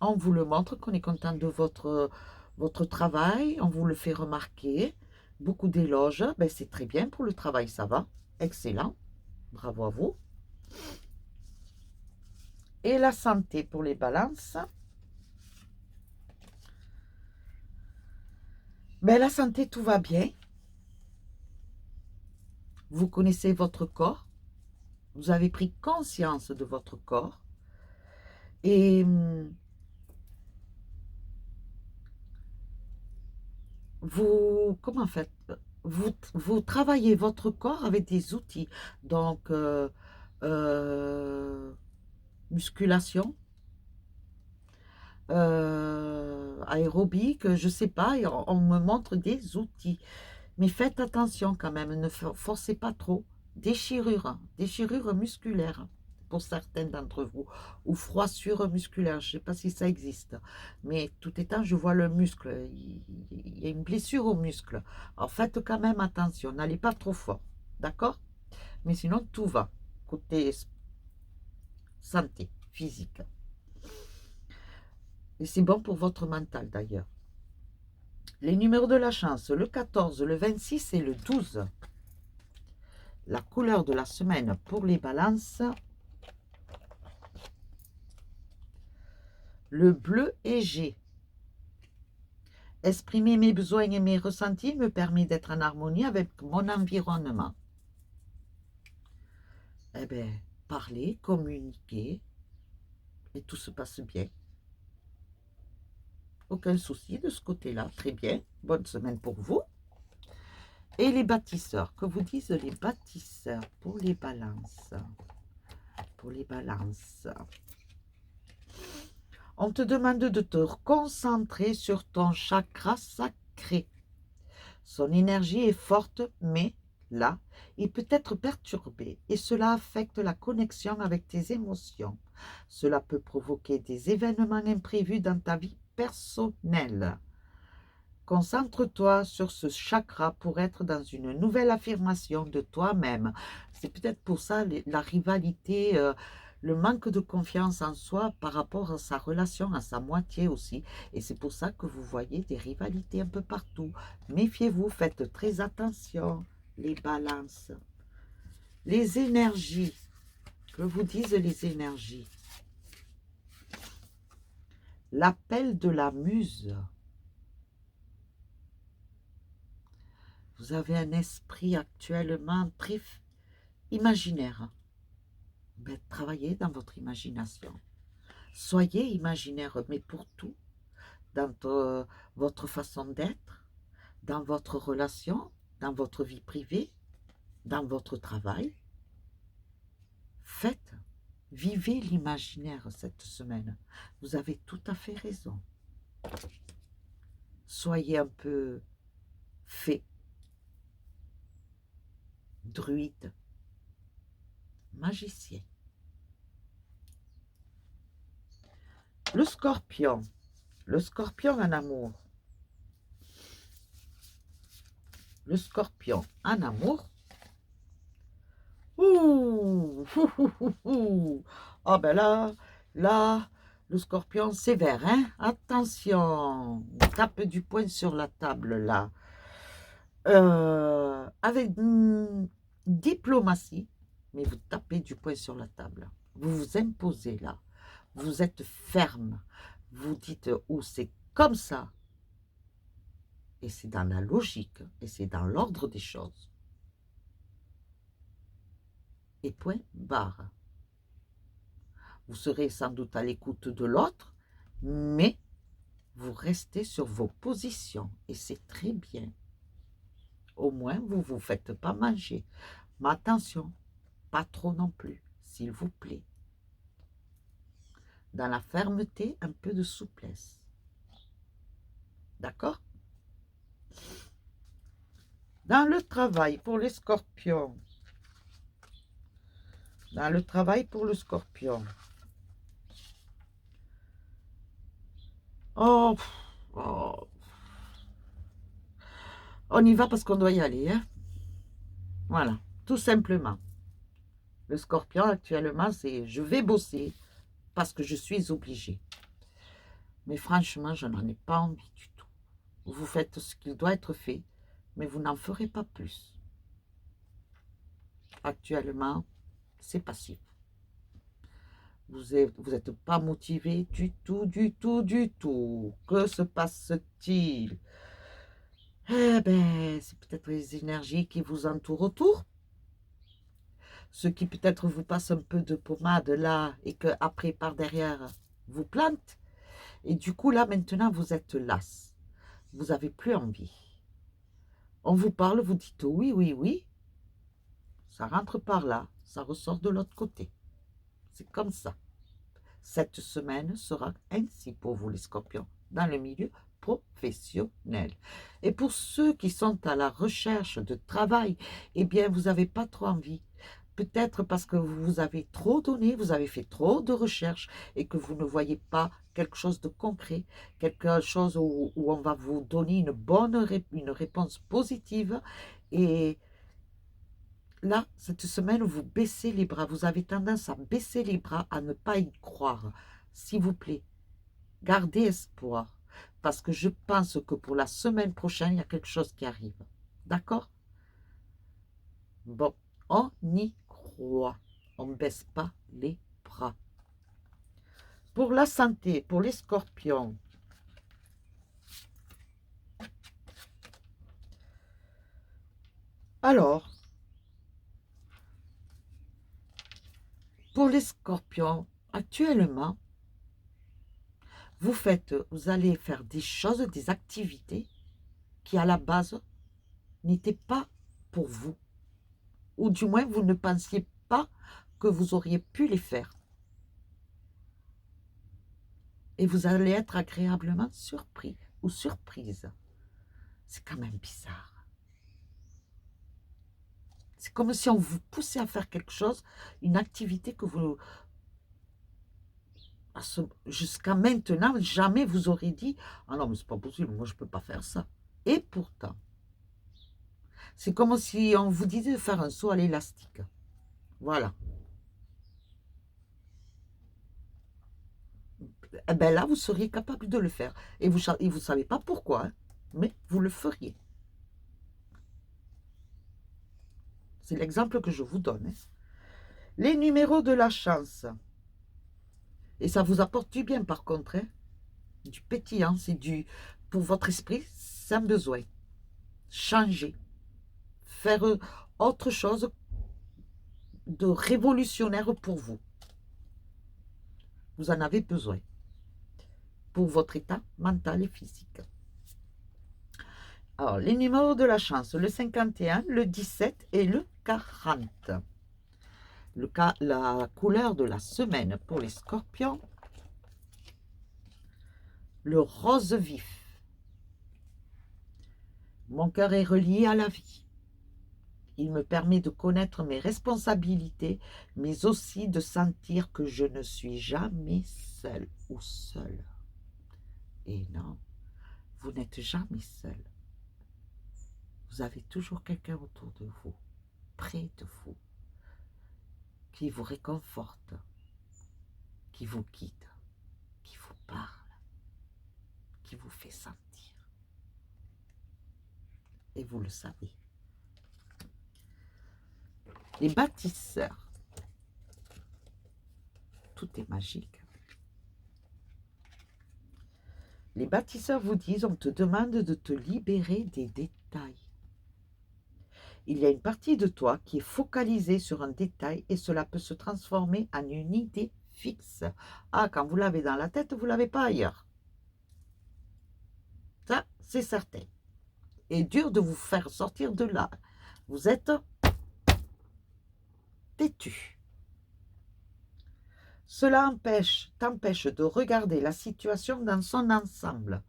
On vous le montre qu'on est content de votre travail, on vous le fait remarquer. Beaucoup d'éloges, ben c'est très bien pour le travail, ça va. Excellent, bravo à vous. Et la santé pour les balances. Ben, la santé, tout va bien. Vous connaissez votre corps. Vous avez pris conscience de votre corps. Et comment faites vous travaillez votre corps avec des outils. Donc, musculation, aérobic, je ne sais pas, on me montre des outils. Mais faites attention quand même, ne forcez pas trop. Déchirure musculaire pour certains d'entre vous, ou froissure musculaire, je ne sais pas si ça existe. Mais tout étant, je vois le muscle, il y a une blessure au muscle. Alors faites quand même attention, n'allez pas trop fort, d'accord? Mais sinon, tout va, côté santé, physique. Et c'est bon pour votre mental d'ailleurs. Les numéros de la chance, le 14, le 26 et le 12. La couleur de la semaine pour les balances, le bleu égée. Exprimer mes besoins et mes ressentis me permet d'être en harmonie avec mon environnement. Eh bien, parler, communiquer, et tout se passe bien. Aucun souci de ce côté-là. Très bien. Bonne semaine pour vous. Et les bâtisseurs. Que vous disent les bâtisseurs pour les balances? Pour les balances. On te demande de te concentrer sur ton chakra sacré. Son énergie est forte, mais là, il peut être perturbé et cela affecte la connexion avec tes émotions. Cela peut provoquer des événements imprévus dans ta vie personnelle. Concentre-toi sur ce chakra pour être dans une nouvelle affirmation de toi-même. C'est peut-être pour ça la rivalité, le manque de confiance en soi par rapport à sa relation, à sa moitié aussi. Et c'est pour ça que vous voyez des rivalités un peu partout. Méfiez-vous, faites très attention, les balances. Les énergies, que vous disent les énergies? L'appel de la muse. Vous avez un esprit actuellement très imaginaire. Ben, travaillez dans votre imagination. Soyez imaginaire, mais pour tout, dans votre façon d'être, dans votre relation, dans votre vie privée, dans votre travail. Faites, vivez l'imaginaire cette semaine. Vous avez tout à fait raison. Soyez un peu fée, druide, magicien. Le scorpion en amour. Le scorpion en amour. Ouh, ah ben là, le scorpion sévère, hein? Attention, tape du poing sur la table là. Avec diplomatie, mais vous tapez du poing sur la table. Vous vous imposez là. Vous êtes ferme. Vous dites, oh, c'est comme ça. Et c'est dans la logique, et c'est dans l'ordre des choses. Et point barre. Vous serez sans doute à l'écoute de l'autre, mais vous restez sur vos positions, et c'est très bien. Au moins, vous ne vous faites pas manger. Mais attention, pas trop non plus, s'il vous plaît. Dans la fermeté, un peu de souplesse. D'accord? Dans le travail pour les scorpions. Dans le travail pour le scorpion. Oh, oh. On y va parce qu'on doit y aller, hein? Voilà, tout simplement. Le scorpion, actuellement, c'est je vais bosser parce que je suis obligée. Mais franchement, je n'en ai pas envie du tout. Vous faites ce qu'il doit être fait, mais vous n'en ferez pas plus. Actuellement, c'est passif. Vous êtes pas motivé du tout, du tout, du tout. Que se passe-t-il? Eh bien, c'est peut-être les énergies qui vous entourent autour. Ce qui peut-être vous passe un peu de pommade là et que après par derrière vous plante. Et du coup là maintenant vous êtes lasse. Vous n'avez plus envie. On vous parle, vous dites oui, oui, oui. Ça rentre par là, ça ressort de l'autre côté. C'est comme ça. Cette semaine sera ainsi pour vous les scorpions, dans le milieu professionnel. Et pour ceux qui sont à la recherche de travail, eh bien, vous n'avez pas trop envie. Peut-être parce que vous avez trop donné, vous avez fait trop de recherches et que vous ne voyez pas quelque chose de concret, quelque chose où on va vous donner une réponse positive. Et là, cette semaine, vous baissez les bras. Vous avez tendance à baisser les bras, à ne pas y croire. S'il vous plaît, gardez espoir. Parce que je pense que pour la semaine prochaine, il y a quelque chose qui arrive. D'accord? Bon, on y croit. On ne baisse pas les bras. Pour la santé, pour les scorpions, alors, pour les scorpions, actuellement, vous allez faire des choses, des activités qui à la base n'étaient pas pour vous. Ou du moins, vous ne pensiez pas que vous auriez pu les faire. Et vous allez être agréablement surpris ou surprise. C'est quand même bizarre. C'est comme si on vous poussait à faire quelque chose, une activité que vous, jusqu'à maintenant, jamais vous aurez dit « Ah non, mais c'est pas possible, moi je ne peux pas faire ça. » Et pourtant, c'est comme si on vous disait de faire un saut à l'élastique. Voilà. Eh bien là, vous seriez capable de le faire. Et vous ne savez pas pourquoi, hein, mais vous le feriez. C'est l'exemple que je vous donne. Hein. Les numéros de la chance. Et ça vous apporte du bien par contre. Hein. Du pétillant, c'est du... Pour votre esprit, c'est un besoin. Changer. Faire autre chose de révolutionnaire pour vous. Vous en avez besoin. Pour votre état mental et physique. Alors, les numéros de la chance, le 51, le 17 et le 40. La couleur de la semaine pour les scorpions, le rose vif. Mon cœur est relié à la vie. Il me permet de connaître mes responsabilités, mais aussi de sentir que je ne suis jamais seul ou seule. Et non, vous n'êtes jamais seul. Vous avez toujours quelqu'un autour de vous, près de vous, qui vous réconforte, qui vous guide, qui vous parle, qui vous fait sentir. Et vous le savez. Les bâtisseurs, tout est magique. Les bâtisseurs vous disent, on te demande de te libérer des détails. Il y a une partie de toi qui est focalisée sur un détail et cela peut se transformer en une idée fixe. Ah, quand vous l'avez dans la tête, vous ne l'avez pas ailleurs. Ça, c'est certain. Et dur de vous faire sortir de là. Vous êtes têtu. Cela t'empêche de regarder la situation dans son ensemble.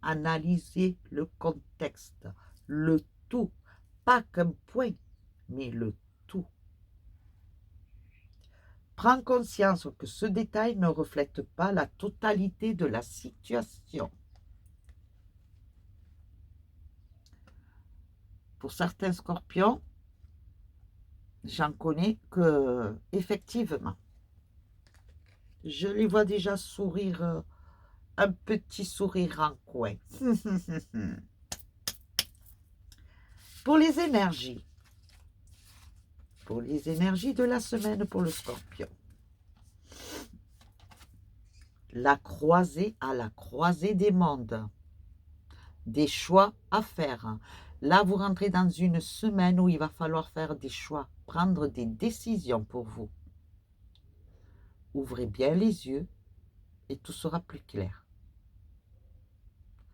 Analysez le contexte, le tout. Pas qu'un point, mais le tout. Prends conscience que ce détail ne reflète pas la totalité de la situation. Pour certains scorpions, j'en connais que, effectivement, je les vois déjà sourire, un petit sourire en coin. Pour les énergies de la semaine pour le scorpion. La croisée à la croisée des mondes. Des choix à faire. Là, vous rentrez dans une semaine où il va falloir faire des choix, prendre des décisions pour vous. Ouvrez bien les yeux et tout sera plus clair.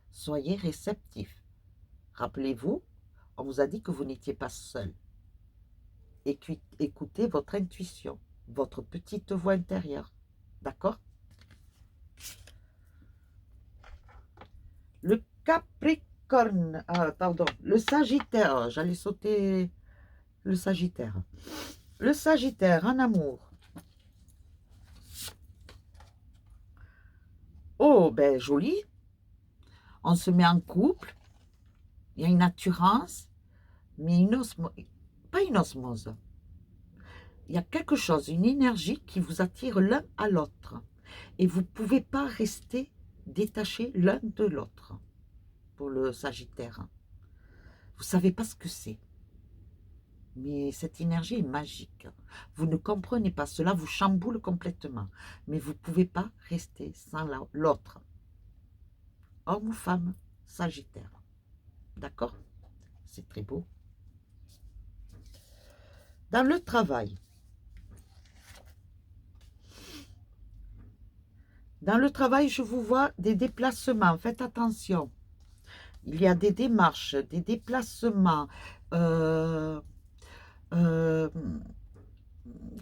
Soyez réceptifs. Rappelez-vous, on vous a dit que vous n'étiez pas seul. Écoutez votre intuition, votre petite voix intérieure. D'accord? Le Capricorne, pardon, le Sagittaire, j'allais sauter le Sagittaire. Le Sagittaire en amour. Oh, ben joli. On se met en couple. Il y a une attirance, mais une osmose. Pas une osmose. Il y a quelque chose, une énergie qui vous attire l'un à l'autre. Et vous ne pouvez pas rester détachés l'un de l'autre pour le Sagittaire. Vous ne savez pas ce que c'est. Mais cette énergie est magique. Vous ne comprenez pas, cela vous chamboule complètement. Mais vous ne pouvez pas rester sans l'autre. Homme ou femme, Sagittaire. D'accord? C'est très beau. Dans le travail. Dans le travail, je vous vois des déplacements. Faites attention. Il y a des démarches, des déplacements.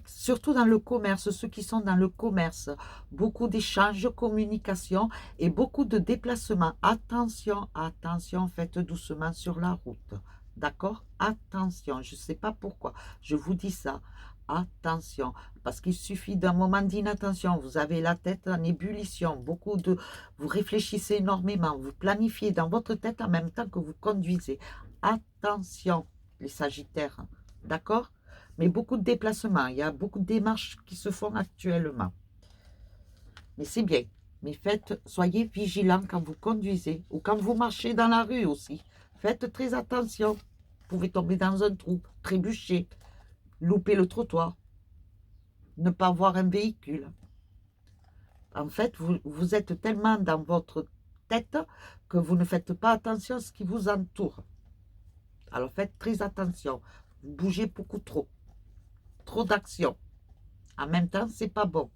Surtout dans le commerce, ceux qui sont dans le commerce, beaucoup d'échanges, de communication et beaucoup de déplacements. Attention, attention, faites doucement sur la route. D'accord? Attention, je ne sais pas pourquoi, je vous dis ça. Attention, parce qu'il suffit d'un moment d'inattention, vous avez la tête en ébullition, vous réfléchissez énormément, vous planifiez dans votre tête en même temps que vous conduisez. Attention, les Sagittaires, d'accord? Mais beaucoup de déplacements, il y a beaucoup de démarches qui se font actuellement. Mais c'est bien. Mais soyez vigilants quand vous conduisez ou quand vous marchez dans la rue aussi. Faites très attention. Vous pouvez tomber dans un trou, trébucher, louper le trottoir, ne pas voir un véhicule. En fait, vous êtes tellement dans votre tête que vous ne faites pas attention à ce qui vous entoure. Alors faites très attention. Vous bougez beaucoup trop. Trop d'action. En même temps, c'est pas bon.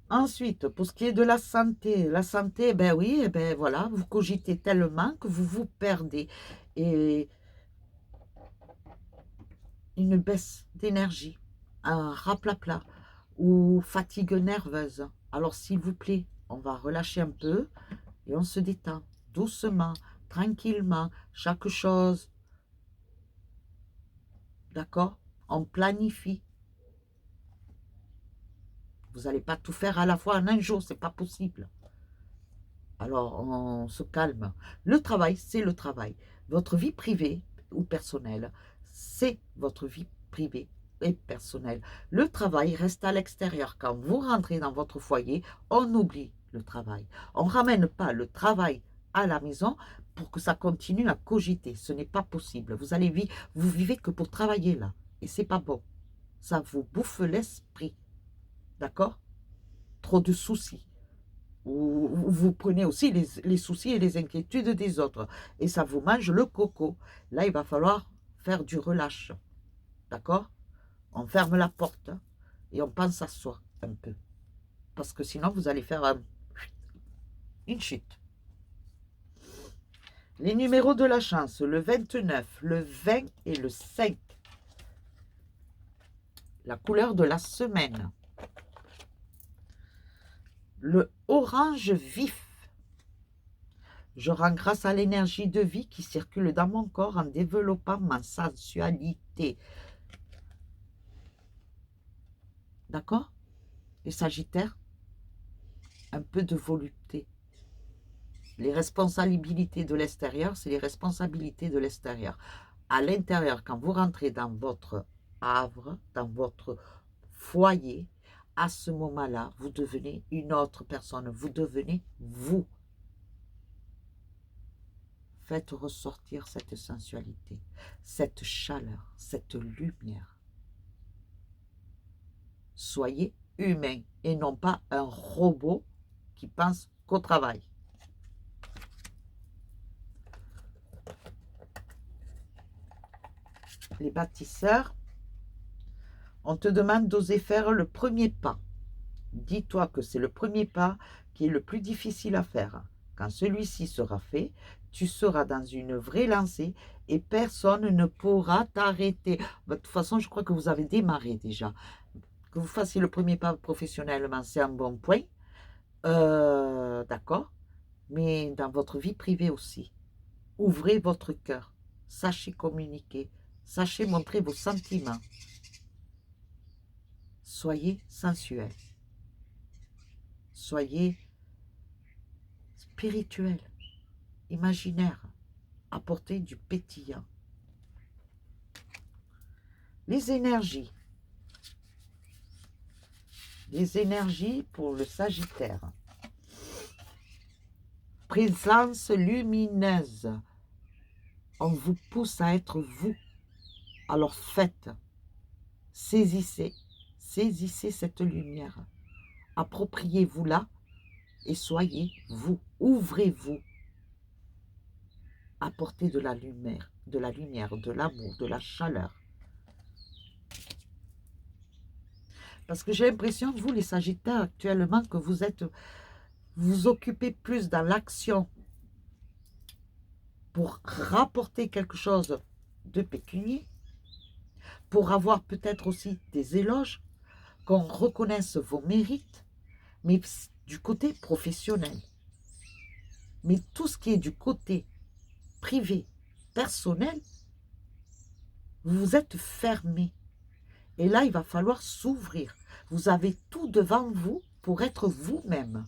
Ensuite, pour ce qui est de la santé, ben oui, ben voilà, vous cogitez tellement que vous vous perdez. Et une baisse d'énergie, un raplapla ou fatigue nerveuse. Alors, s'il vous plaît, on va relâcher un peu et on se détend doucement, tranquillement, chaque chose. D'accord? On planifie. Vous n'allez pas tout faire à la fois en un jour, c'est pas possible. Alors, on se calme. Le travail, c'est le travail. Votre vie privée ou personnelle, c'est votre vie privée et personnelle. Le travail reste à l'extérieur. Quand vous rentrez dans votre foyer, on oublie le travail. On ne ramène pas le travail à la maison pour que ça continue à cogiter. Ce n'est pas possible. Vous vivez que pour travailler là. Et c'est pas bon. Ça vous bouffe l'esprit. D'accord? Trop de soucis. Vous prenez aussi les soucis et les inquiétudes des autres. Et ça vous mange le coco. Là, il va falloir faire du relâche. D'accord? On ferme la porte et on pense à soi un peu. Parce que sinon, vous allez faire une chute. Les numéros de la chance, le 29, le 20 et le 5. La couleur de la semaine. Le orange vif. Je rends grâce à l'énergie de vie qui circule dans mon corps en développant ma sensualité. D'accord? Les Sagittaires, un peu de volupté. Les responsabilités de l'extérieur, c'est les responsabilités de l'extérieur. À l'intérieur, quand vous rentrez dans votre havre, dans votre foyer, à ce moment-là, vous devenez une autre personne. Vous devenez vous. Faites ressortir cette sensualité, cette chaleur, cette lumière. Soyez humain et non pas un robot qui pense qu'au travail. Les bâtisseurs, on te demande d'oser faire le premier pas. Dis-toi que c'est le premier pas qui est le plus difficile à faire. Quand celui-ci sera fait, tu seras dans une vraie lancée et personne ne pourra t'arrêter. De toute façon, je crois que vous avez démarré déjà. Que vous fassiez le premier pas professionnellement, c'est un bon point. D'accord? Mais dans votre vie privée aussi. Ouvrez votre cœur. Sachez communiquer. Sachez montrer vos sentiments. Soyez sensuel. Soyez spirituel, imaginaire. Apportez du pétillant. Les énergies. Les énergies pour le Sagittaire. Présence lumineuse. On vous pousse à être vous. Alors faites. Saisissez. Saisissez cette lumière. Appropriez-vous-la et soyez vous. Ouvrez-vous. Apportez de la lumière, de l'amour, de la chaleur. Parce que j'ai l'impression, vous les Sagittaires, actuellement, que vous occupez plus dans l'action pour rapporter quelque chose de pécunier, pour avoir peut-être aussi des éloges, qu'on reconnaisse vos mérites, mais du côté professionnel. Mais tout ce qui est du côté privé, personnel, vous êtes fermé. Et là, il va falloir s'ouvrir. Vous avez tout devant vous pour être vous-même.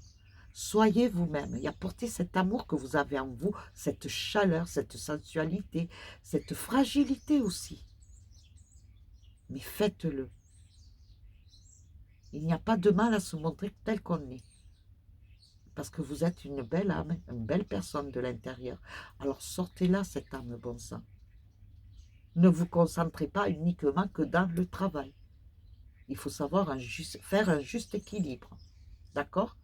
Soyez vous-même et apportez cet amour que vous avez en vous, cette chaleur, cette sensualité, cette fragilité aussi. Mais faites-le. Il n'y a pas de mal à se montrer tel qu'on est. Parce que vous êtes une belle âme, une belle personne de l'intérieur. Alors sortez-là cette âme, bon sang. Ne vous concentrez pas uniquement que dans le travail. Il faut savoir faire un juste équilibre. D'accord?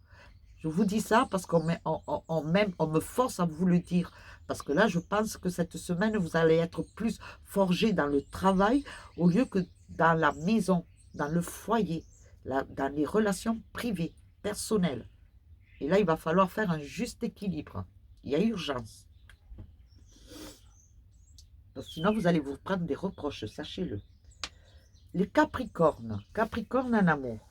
Je vous dis ça parce qu'on me force à vous le dire. Parce que là, je pense que cette semaine, vous allez être plus forgé dans le travail au lieu que dans la maison, dans le foyer, dans les relations privées, personnelles. Et là, il va falloir faire un juste équilibre. Il y a urgence. Parce que sinon, vous allez vous prendre des reproches, sachez-le. Les Capricornes. Capricorne en amour.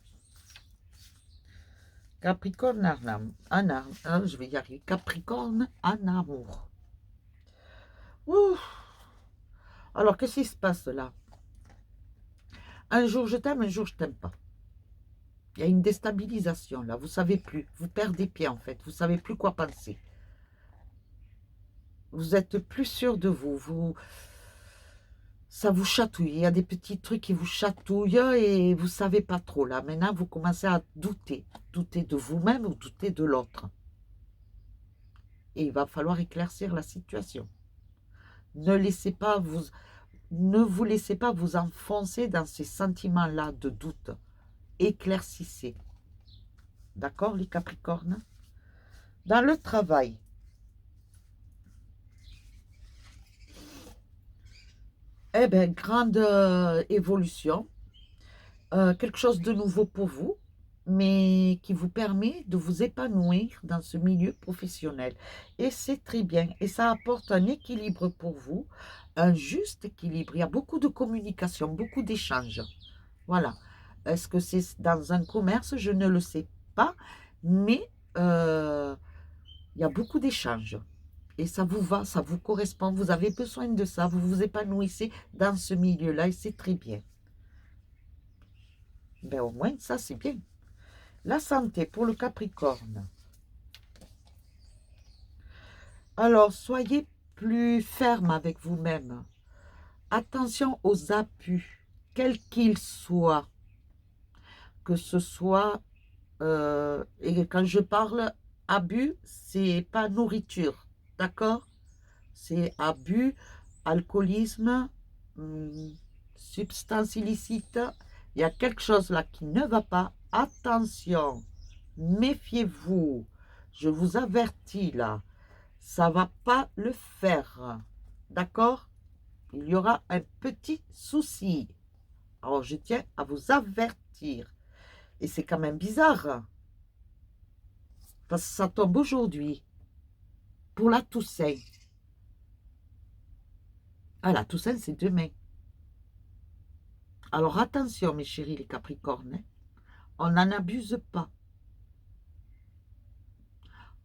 Capricorne en amour. Je vais y arriver. Capricorne en amour. Ouh. Alors, qu'est-ce qui se passe là? Un jour je t'aime, un jour je t'aime pas. Il y a une déstabilisation là. Vous savez plus. Vous perdez pied en fait. Vous savez plus quoi penser. Vous êtes plus sûr de vous. Ça vous chatouille. Il y a des petits trucs qui vous chatouillent et vous savez pas trop là. Maintenant, vous commencez à douter. Douter de vous-même ou douter de l'autre. Et il va falloir éclaircir la situation. Ne vous laissez pas vous enfoncer dans ces sentiments-là de doute. Éclaircissez. D'accord, les Capricornes? Dans le travail, eh bien, grande évolution. Quelque chose de nouveau pour vous, mais qui vous permet de vous épanouir dans ce milieu professionnel. Et c'est très bien. Et ça apporte un équilibre pour vous, un juste équilibre. Il y a beaucoup de communication, beaucoup d'échanges. Voilà. Est-ce que c'est dans un commerce? Je ne le sais pas, mais il y a beaucoup d'échanges. Et ça vous va, ça vous correspond, vous avez besoin de ça, vous vous épanouissez dans ce milieu-là et c'est très bien. Ben au moins, ça c'est bien. La santé pour le Capricorne. Alors, soyez plus ferme avec vous-même. Attention aux abus, quels qu'ils soient. Que ce soit, et quand je parle abus, c'est pas nourriture, d'accord? C'est abus, alcoolisme, substance illicite. Il y a quelque chose là qui ne va pas. Attention, méfiez-vous. Je vous avertis là. Ça ne va pas le faire. D'accord? Il y aura un petit souci. Alors, je tiens à vous avertir. Et c'est quand même bizarre. Parce que ça tombe aujourd'hui. Pour la Toussaint. Ah, la Toussaint, c'est demain. Alors, attention, mes chéris, les Capricornes. On n'en abuse pas.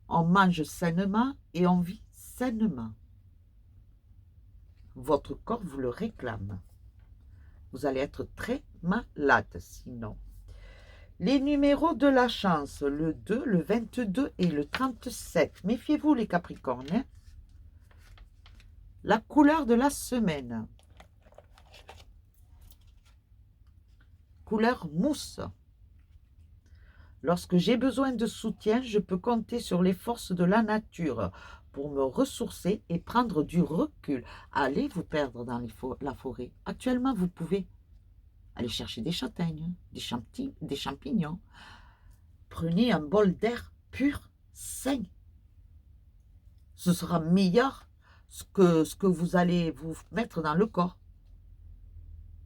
On mange sainement et on vit sainement. Votre corps vous le réclame. Vous allez être très malade sinon. Les numéros de la chance, le 2, le 22 et le 37. Méfiez-vous les Capricornes. Hein. La couleur de la semaine. Couleur mousse. Lorsque j'ai besoin de soutien, je peux compter sur les forces de la nature pour me ressourcer et prendre du recul. Allez vous perdre dans la forêt. Actuellement, vous pouvez aller chercher des châtaignes, des champignons. Prenez un bol d'air pur, sain. Ce sera meilleur ce que vous allez vous mettre dans le corps,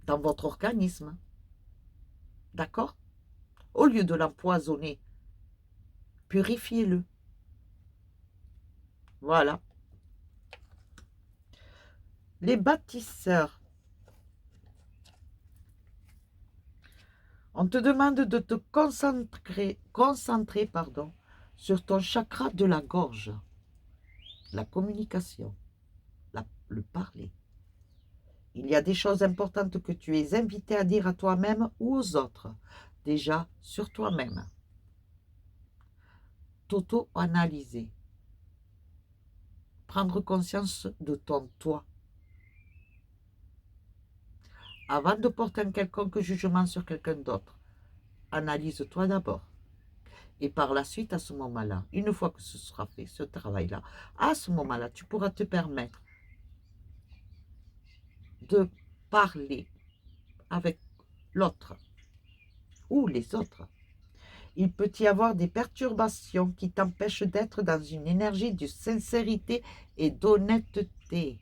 dans votre organisme. D'accord? Au lieu de l'empoisonner, purifiez-le. Voilà. Les bâtisseurs. On te demande de te concentrer sur ton chakra de la gorge, la communication, le parler. Il y a des choses importantes que tu es invité à dire à toi-même ou aux autres. Déjà, sur toi-même. T'auto-analyser. Prendre conscience de ton toi. Avant de porter un quelconque jugement sur quelqu'un d'autre, analyse-toi d'abord. Et par la suite, à ce moment-là, une fois que ce sera fait, ce travail-là, à ce moment-là, tu pourras te permettre de parler avec l'autre ou les autres. Il peut y avoir des perturbations qui t'empêchent d'être dans une énergie de sincérité et d'honnêteté.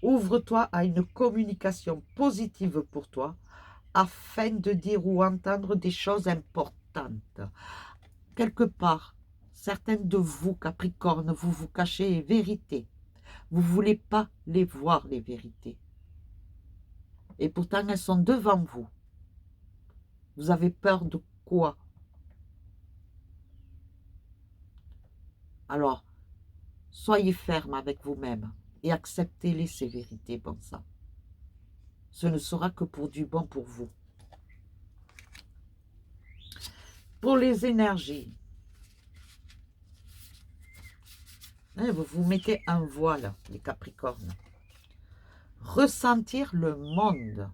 Ouvre-toi à une communication positive pour toi afin de dire ou entendre des choses importantes. Quelque part, certaines de vous, Capricorne, vous vous cachez les vérités. Vous ne voulez pas les voir, les vérités. Et pourtant, elles sont devant vous. Vous avez peur de quoi? Alors, soyez ferme avec vous-même et acceptez-les, ces vérités, bon ça. Ce ne sera que pour du bon pour vous. Pour les énergies, vous vous mettez un voile, les Capricornes. Ressentir le monde,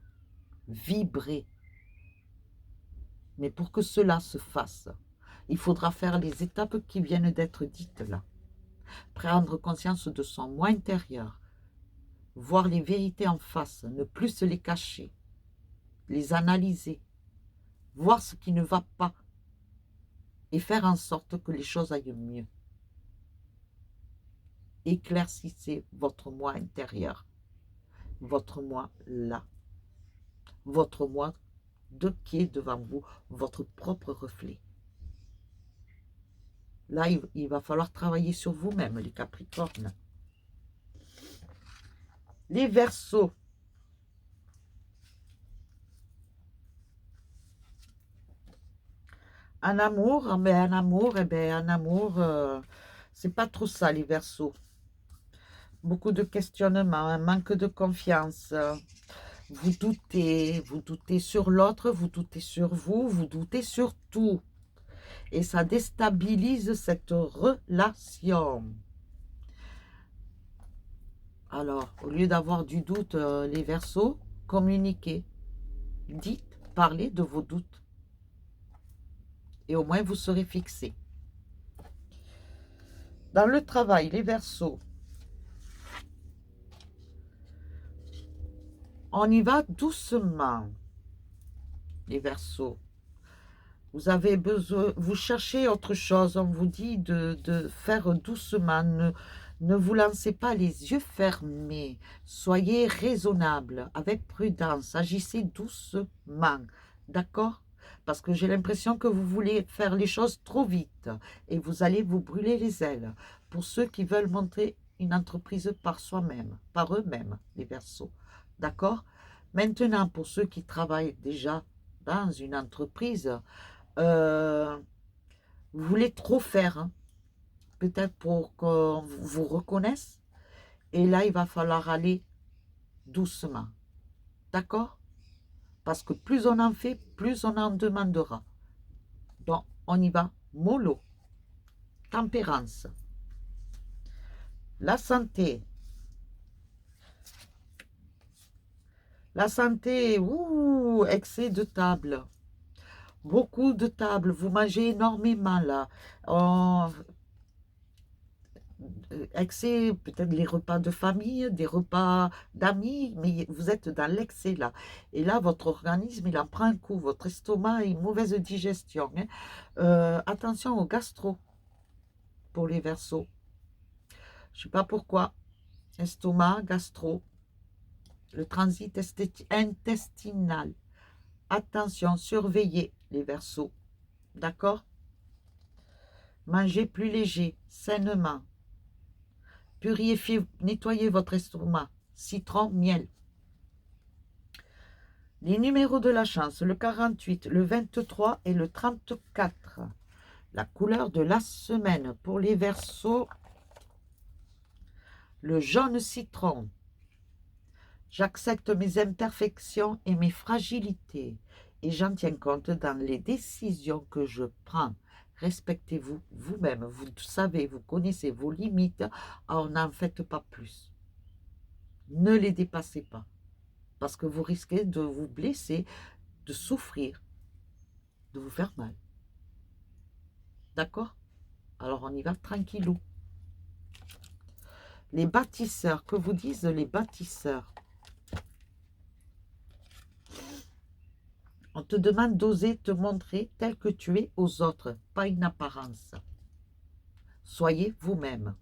vibrer. Mais pour que cela se fasse, il faudra faire les étapes qui viennent d'être dites là. Prendre conscience de son moi intérieur, voir les vérités en face, ne plus se les cacher, les analyser, voir ce qui ne va pas et faire en sorte que les choses aillent mieux. Éclaircissez votre moi intérieur, votre moi là, votre moi qui est devant vous, votre propre reflet. Là, il va falloir travailler sur vous-même, les Capricornes. Les Verseaux. En amour, c'est pas trop ça, les Verseaux. Beaucoup de questionnements, un manque de confiance. Vous doutez sur l'autre, vous doutez sur vous, vous doutez sur tout. Et ça déstabilise cette relation. Alors, au lieu d'avoir du doute, les Verseaux, communiquez. Dites, parlez de vos doutes. Et au moins, vous serez fixés. Dans le travail, les Verseaux, on y va doucement, les Verseaux. Vous avez besoin, vous cherchez autre chose, on vous dit de faire doucement, ne vous lancez pas les yeux fermés, soyez raisonnable, avec prudence, agissez doucement, d'accord? Parce que j'ai l'impression que vous voulez faire les choses trop vite et vous allez vous brûler les ailes. Pour ceux qui veulent monter une entreprise par soi-même, par eux-mêmes, les Verseaux, d'accord? Maintenant, pour ceux qui travaillent déjà dans une entreprise, Vous voulez trop faire, hein, peut-être pour qu'on vous reconnaisse. Et là, il va falloir aller doucement. D'accord? Parce que plus on en fait, plus on en demandera. Donc, on y va mollo. Tempérance. La santé. La santé, ouh, excès de table. Beaucoup de tables. Vous mangez énormément là. Excès, peut-être les repas de famille, des repas d'amis, mais vous êtes dans l'excès là. Et là, votre organisme, il en prend un coup. Votre estomac a une mauvaise digestion, hein. Attention au gastro pour les Verseaux. Je ne sais pas pourquoi. Estomac, gastro, le transit intestinal. Attention, surveillez les Verseaux. D'accord? Mangez plus léger, sainement. Purifiez, nettoyez votre estomac. Citron, miel. Les numéros de la chance, le 48, le 23 et le 34. La couleur de la semaine pour les Verseaux, le jaune citron. J'accepte mes imperfections et mes fragilités et j'en tiens compte dans les décisions que je prends. Respectez-vous vous-même, vous savez, vous connaissez vos limites, alors n'en faites pas plus. Ne les dépassez pas, parce que vous risquez de vous blesser, de souffrir, de vous faire mal. D'accord? Alors on y va tranquillou. Les bâtisseurs, que vous disent les bâtisseurs? On te demande d'oser te montrer tel que tu es aux autres, pas une apparence. Soyez vous-même.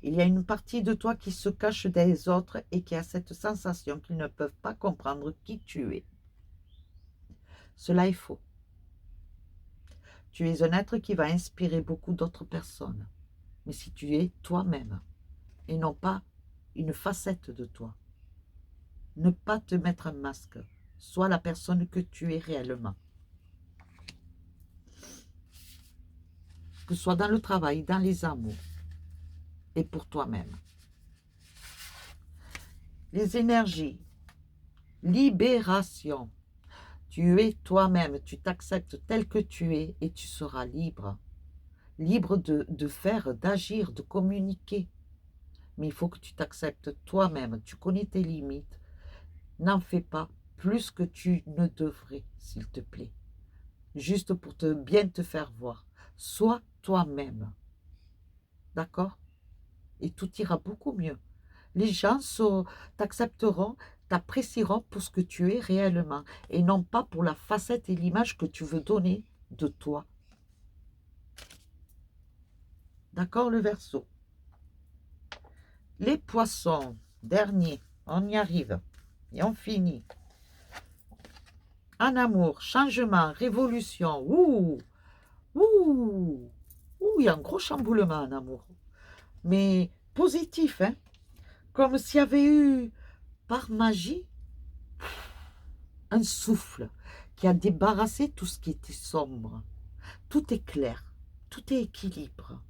Il y a une partie de toi qui se cache des autres et qui a cette sensation qu'ils ne peuvent pas comprendre qui tu es. Cela est faux. Tu es un être qui va inspirer beaucoup d'autres personnes. Mais si tu es toi-même et non pas une facette de toi, ne pas te mettre un masque. Sois la personne que tu es réellement. Que ce soit dans le travail, dans les amours et pour toi-même. Les énergies. Libération. Tu es toi-même, tu t'acceptes tel que tu es et tu seras libre. Libre de faire, d'agir, de communiquer. Mais il faut que tu t'acceptes toi-même. Tu connais tes limites. N'en fais pas plus que tu ne devrais, s'il te plaît. Juste pour bien te faire voir. Sois toi-même. D'accord? Et tout ira beaucoup mieux. Les gens t'accepteront, t'apprécieront pour ce que tu es réellement et non pas pour la facette et l'image que tu veux donner de toi. D'accord, le Verseau? Les Poissons, dernier, on y arrive et on finit. En amour, changement, révolution, ouh, ouh, ouh, il y a un gros chamboulement en amour. Mais positif, hein? Comme s'il y avait eu, par magie, un souffle qui a débarrassé tout ce qui était sombre. Tout est clair, tout est équilibre,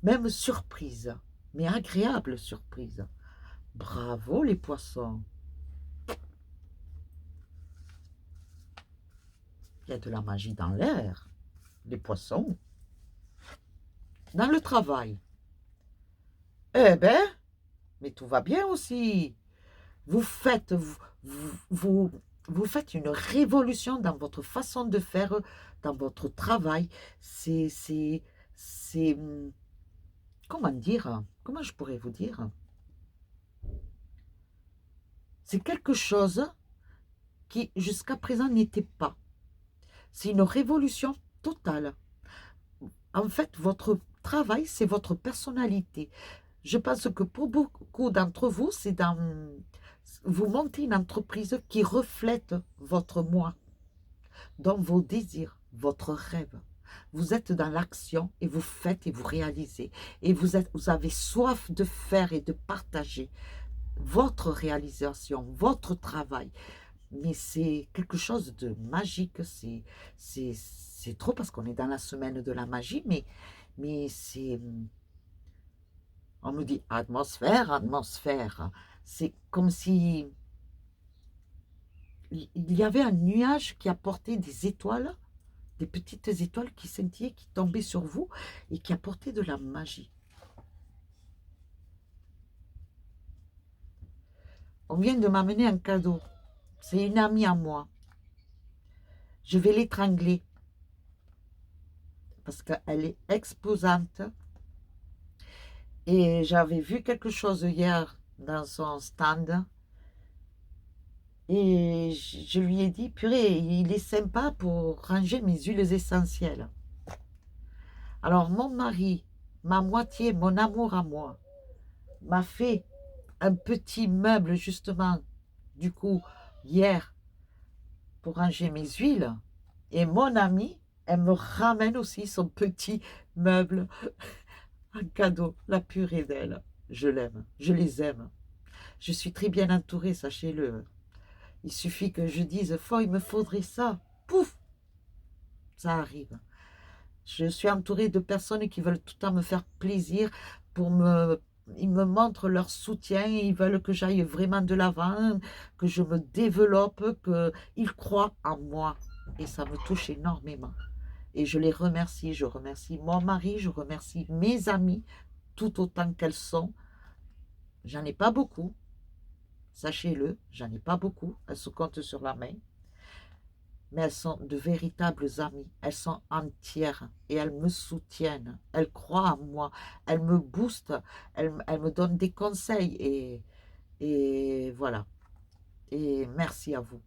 même surprise, mais agréable surprise. Bravo les poissons. Il y a de la magie dans l'air, les poissons. Dans le travail, eh ben, mais tout va bien aussi. Vous faites, vous faites une révolution dans votre façon de faire, dans votre travail. C'est, comment dire, comment je pourrais vous dire? C'est quelque chose qui jusqu'à présent n'était pas. C'est une révolution totale. En fait, votre travail, c'est votre personnalité. Je pense que pour beaucoup d'entre vous, vous montez une entreprise qui reflète votre moi, dans vos désirs, votre rêve. Vous êtes dans l'action et vous faites et vous réalisez. Et vous avez soif de faire et de partager votre réalisation, votre travail. mais c'est quelque chose de magique, c'est trop parce qu'on est dans la semaine de la magie, mais c'est, on me dit atmosphère, atmosphère, c'est comme si il y avait un nuage qui apportait des étoiles, des petites étoiles qui scintillaient, qui tombaient sur vous et qui apportaient de la magie. On vient de m'amener un cadeau. C'est une amie à moi. Je vais l'étrangler parce qu'elle est exposante. Et j'avais vu quelque chose hier dans son stand. Et je lui ai dit, purée, il est sympa pour ranger mes huiles essentielles. Alors mon mari, ma moitié, mon amour à moi, m'a fait un petit meuble justement, du coup, hier, pour ranger mes huiles. Et mon amie, elle me ramène aussi son petit meuble, un cadeau, la purée d'elle. Je l'aime, je les aime. Je suis très bien entourée, sachez-le. Il suffit que je dise, il me faudrait ça. Pouf, ça arrive. Je suis entourée de personnes qui veulent tout le temps me faire plaisir ils me montrent leur soutien, ils veulent que j'aille vraiment de l'avant, que je me développe, qu'ils croient en moi. Et ça me touche énormément. Et je les remercie. Je remercie mon mari, je remercie mes amis, tout autant qu'elles sont. J'en ai pas beaucoup, sachez-le, j'en ai pas beaucoup. Elles se comptent sur la main. Mais elles sont de véritables amies, elles sont entières et elles me soutiennent, elles croient en moi, elles me boostent, elles me donnent des conseils et voilà. Et merci à vous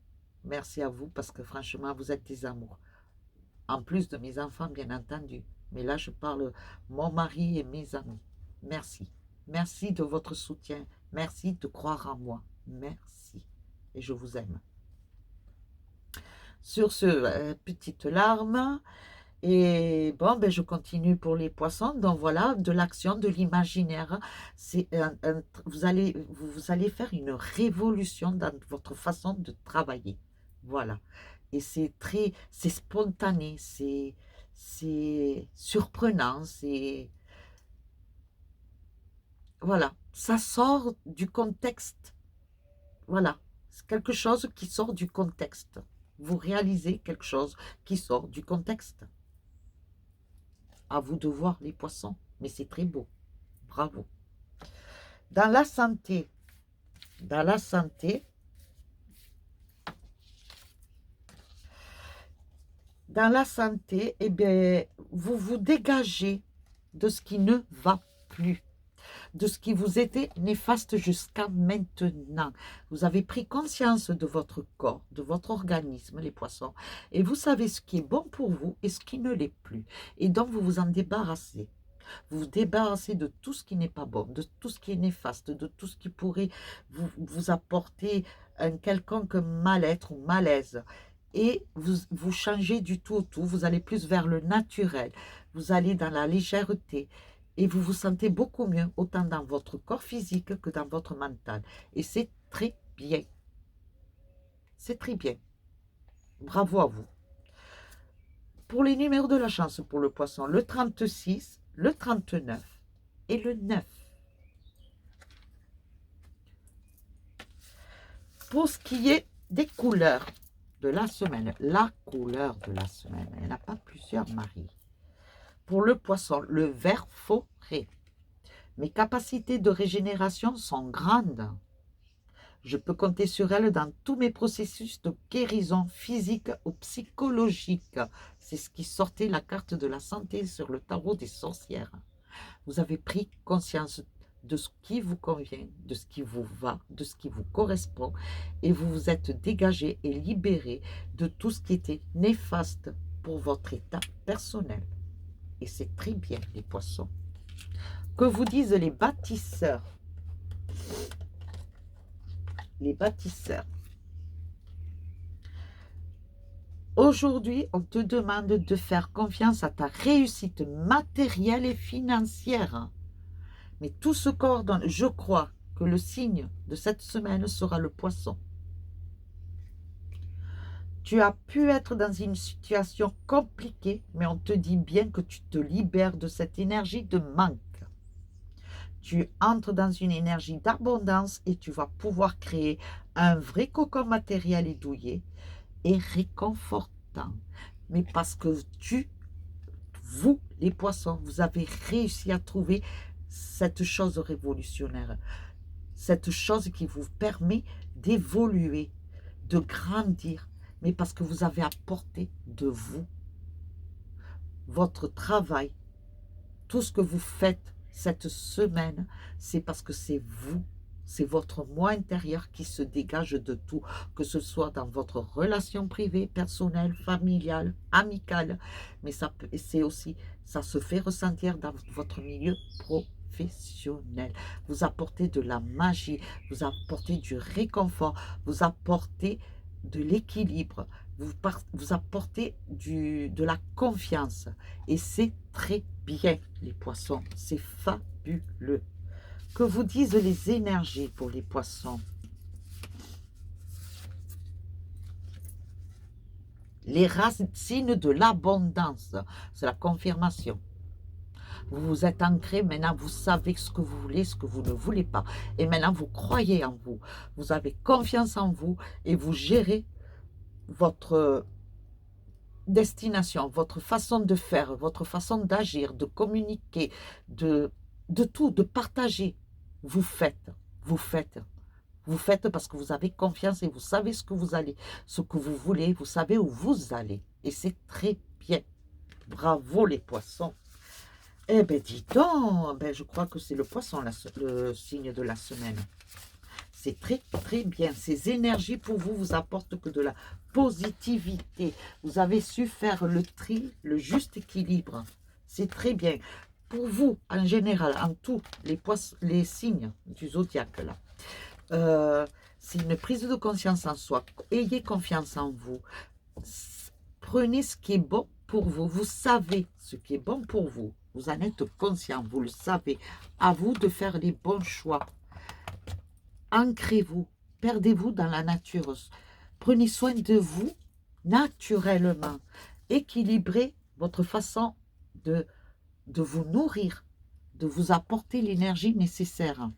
parce que franchement vous êtes des amours. En plus de mes enfants bien entendu, mais là je parle mon mari et mes amis. Merci, merci de votre soutien, merci de croire en moi, merci et je vous aime. Sur ce, petite larme. Et bon, ben, je continue pour les poissons. Donc voilà, de l'action, de l'imaginaire. Vous allez faire une révolution dans votre façon de travailler. Voilà. Et c'est spontané, c'est surprenant, voilà, ça sort du contexte. Voilà, c'est quelque chose qui sort du contexte. Vous réalisez quelque chose qui sort du contexte. À vous de voir les poissons, mais c'est très beau. Bravo. Dans la santé, dans la santé, eh bien, vous vous dégagez de ce qui ne va plus, de ce qui vous était néfaste jusqu'à maintenant. Vous avez pris conscience de votre corps, de votre organisme, les poissons, et vous savez ce qui est bon pour vous et ce qui ne l'est plus. Et donc, vous vous en débarrassez. Vous vous débarrassez de tout ce qui n'est pas bon, de tout ce qui est néfaste, de tout ce qui pourrait vous apporter un quelconque mal-être ou malaise. Et vous changez du tout au tout, vous allez plus vers le naturel, vous allez dans la légèreté et vous vous sentez beaucoup mieux, autant dans votre corps physique que dans votre mental. Et c'est très bien. C'est très bien. Bravo à vous. Pour les numéros de la chance pour le poisson, le 36, le 39 et le 9. Pour ce qui est des couleurs de la semaine, la couleur de la semaine, il n'y en a pas plusieurs, Marie. Pour le poisson, le vert forêt. Mes capacités de régénération sont grandes. Je peux compter sur elle dans tous mes processus de guérison physique ou psychologique. C'est ce qui sortait la carte de la santé sur le tarot des sorcières. Vous avez pris conscience de ce qui vous convient, de ce qui vous va, de ce qui vous correspond, et vous vous êtes dégagé et libéré de tout ce qui était néfaste pour votre état personnel. Et c'est très bien, les poissons. Que vous disent les bâtisseurs? Les bâtisseurs. Aujourd'hui, on te demande de faire confiance à ta réussite matérielle et financière. Mais tout se coordonne. Je crois que le signe de cette semaine sera le poisson. Tu as pu être dans une situation compliquée, mais on te dit bien que tu te libères de cette énergie de manque. Tu entres dans une énergie d'abondance et tu vas pouvoir créer un vrai cocon matériel et douillet et réconfortant. Mais parce que vous, les poissons, vous avez réussi à trouver cette chose révolutionnaire, cette chose qui vous permet d'évoluer, de grandir, mais parce que vous avez apporté de vous, votre travail, tout ce que vous faites cette semaine, c'est parce que c'est vous, c'est votre moi intérieur qui se dégage de tout, que ce soit dans votre relation privée, personnelle, familiale, amicale, mais c'est aussi, ça se fait ressentir dans votre milieu professionnel. Vous apportez de la magie, vous apportez du réconfort, vous apportez de l'équilibre, vous apportez de la confiance. Et c'est très bien, les poissons. C'est fabuleux. Que vous disent les énergies pour les poissons? Les racines de l'abondance. C'est la confirmation. Vous vous êtes ancré, maintenant vous savez ce que vous voulez, ce que vous ne voulez pas. Et maintenant vous croyez en vous. Vous avez confiance en vous et vous gérez votre destination, votre façon de faire, votre façon d'agir, de communiquer, de tout, de partager. Vous faites, vous faites. Vous faites parce que vous avez confiance et vous savez ce que vous allez, ce que vous voulez, vous savez où vous allez. Et c'est très bien. Bravo les poissons. Eh bien, dis donc, ben, je crois que c'est le poisson, le signe de la semaine. C'est très, très bien. Ces énergies pour vous vous apportent que de la positivité. Vous avez su faire le tri, le juste équilibre. C'est très bien. Pour vous, en général, en tout, les signes du zodiaque, là, c'est une prise de conscience en soi. Ayez confiance en vous. Prenez ce qui est bon pour vous. Vous savez ce qui est bon pour vous. Vous en êtes conscient, vous le savez. À vous de faire les bons choix. Ancrez-vous, perdez-vous dans la nature. Prenez soin de vous naturellement. Équilibrez votre façon de vous nourrir, de vous apporter l'énergie nécessaire.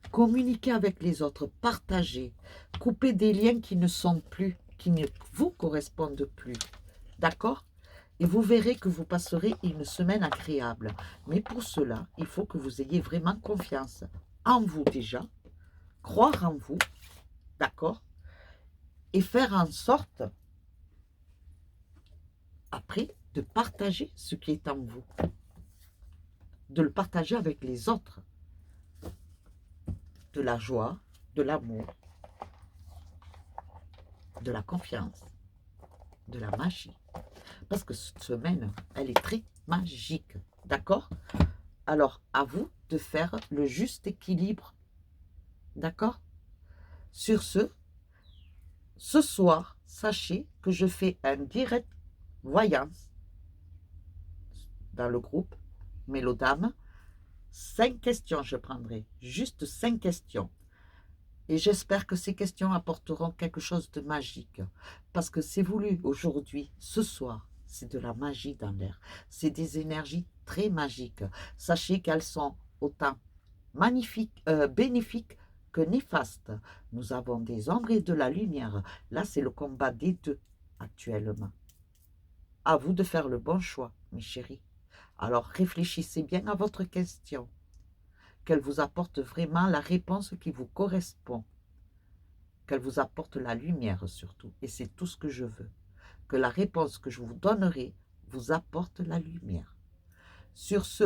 Communiquez avec les autres, partagez, coupez des liens qui ne sont plus, qui ne vous correspondent plus. D'accord? Et vous verrez que vous passerez une semaine agréable. Mais pour cela, il faut que vous ayez vraiment confiance en vous déjà, croire en vous, d'accord? Et faire en sorte, après, de partager ce qui est en vous. De le partager avec les autres. De la joie, de l'amour, de la confiance, de la magie. Parce que cette semaine, elle est très magique. D'accord? Alors, à vous de faire le juste équilibre. D'accord? Sur ce soir, sachez que je fais un direct voyance dans le groupe Mélodame. 5 questions, je prendrai. Juste 5 questions. Et j'espère que ces questions apporteront quelque chose de magique. Parce que c'est voulu aujourd'hui, ce soir, c'est de la magie dans l'air. C'est des énergies très magiques. Sachez qu'elles sont autant magnifiques, bénéfiques que néfastes. Nous avons des ombres et de la lumière. Là, c'est le combat des deux actuellement. À vous de faire le bon choix, mes chéris. Alors, réfléchissez bien à votre question. Qu'elle vous apporte vraiment la réponse qui vous correspond. Qu'elle vous apporte la lumière surtout. Et c'est tout ce que je veux. Que la réponse que je vous donnerai vous apporte la lumière. Sur ce,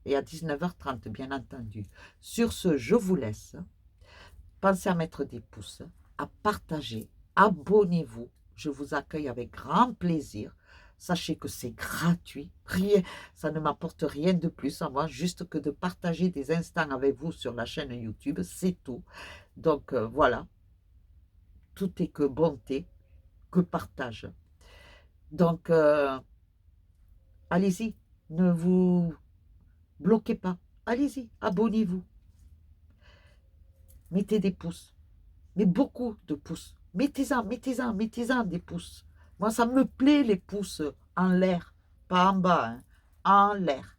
et à 19h30, bien entendu. Sur ce, je vous laisse. Pensez à mettre des pouces, à partager, abonnez-vous. Je vous accueille avec grand plaisir. Sachez que c'est gratuit, rien, ça ne m'apporte rien de plus à moi, juste que de partager des instants avec vous sur la chaîne YouTube, c'est tout. Donc voilà, tout est que bonté, que partage. Donc allez-y, ne vous bloquez pas, allez-y, abonnez-vous, mettez des pouces, Mais beaucoup de pouces. Mettez-en, mettez-en, mettez-en des pouces. Moi, ça me plaît les pouces en l'air, pas en bas, hein, en l'air.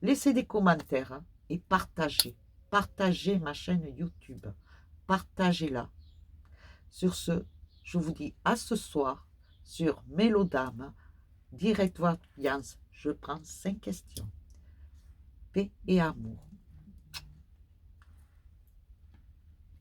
Laissez des commentaires hein, et partagez. Partagez ma chaîne YouTube. Partagez-la. Sur ce, je vous dis à ce soir sur Mélodame, Direct Voyance. Je prends 5 questions. Paix et amour.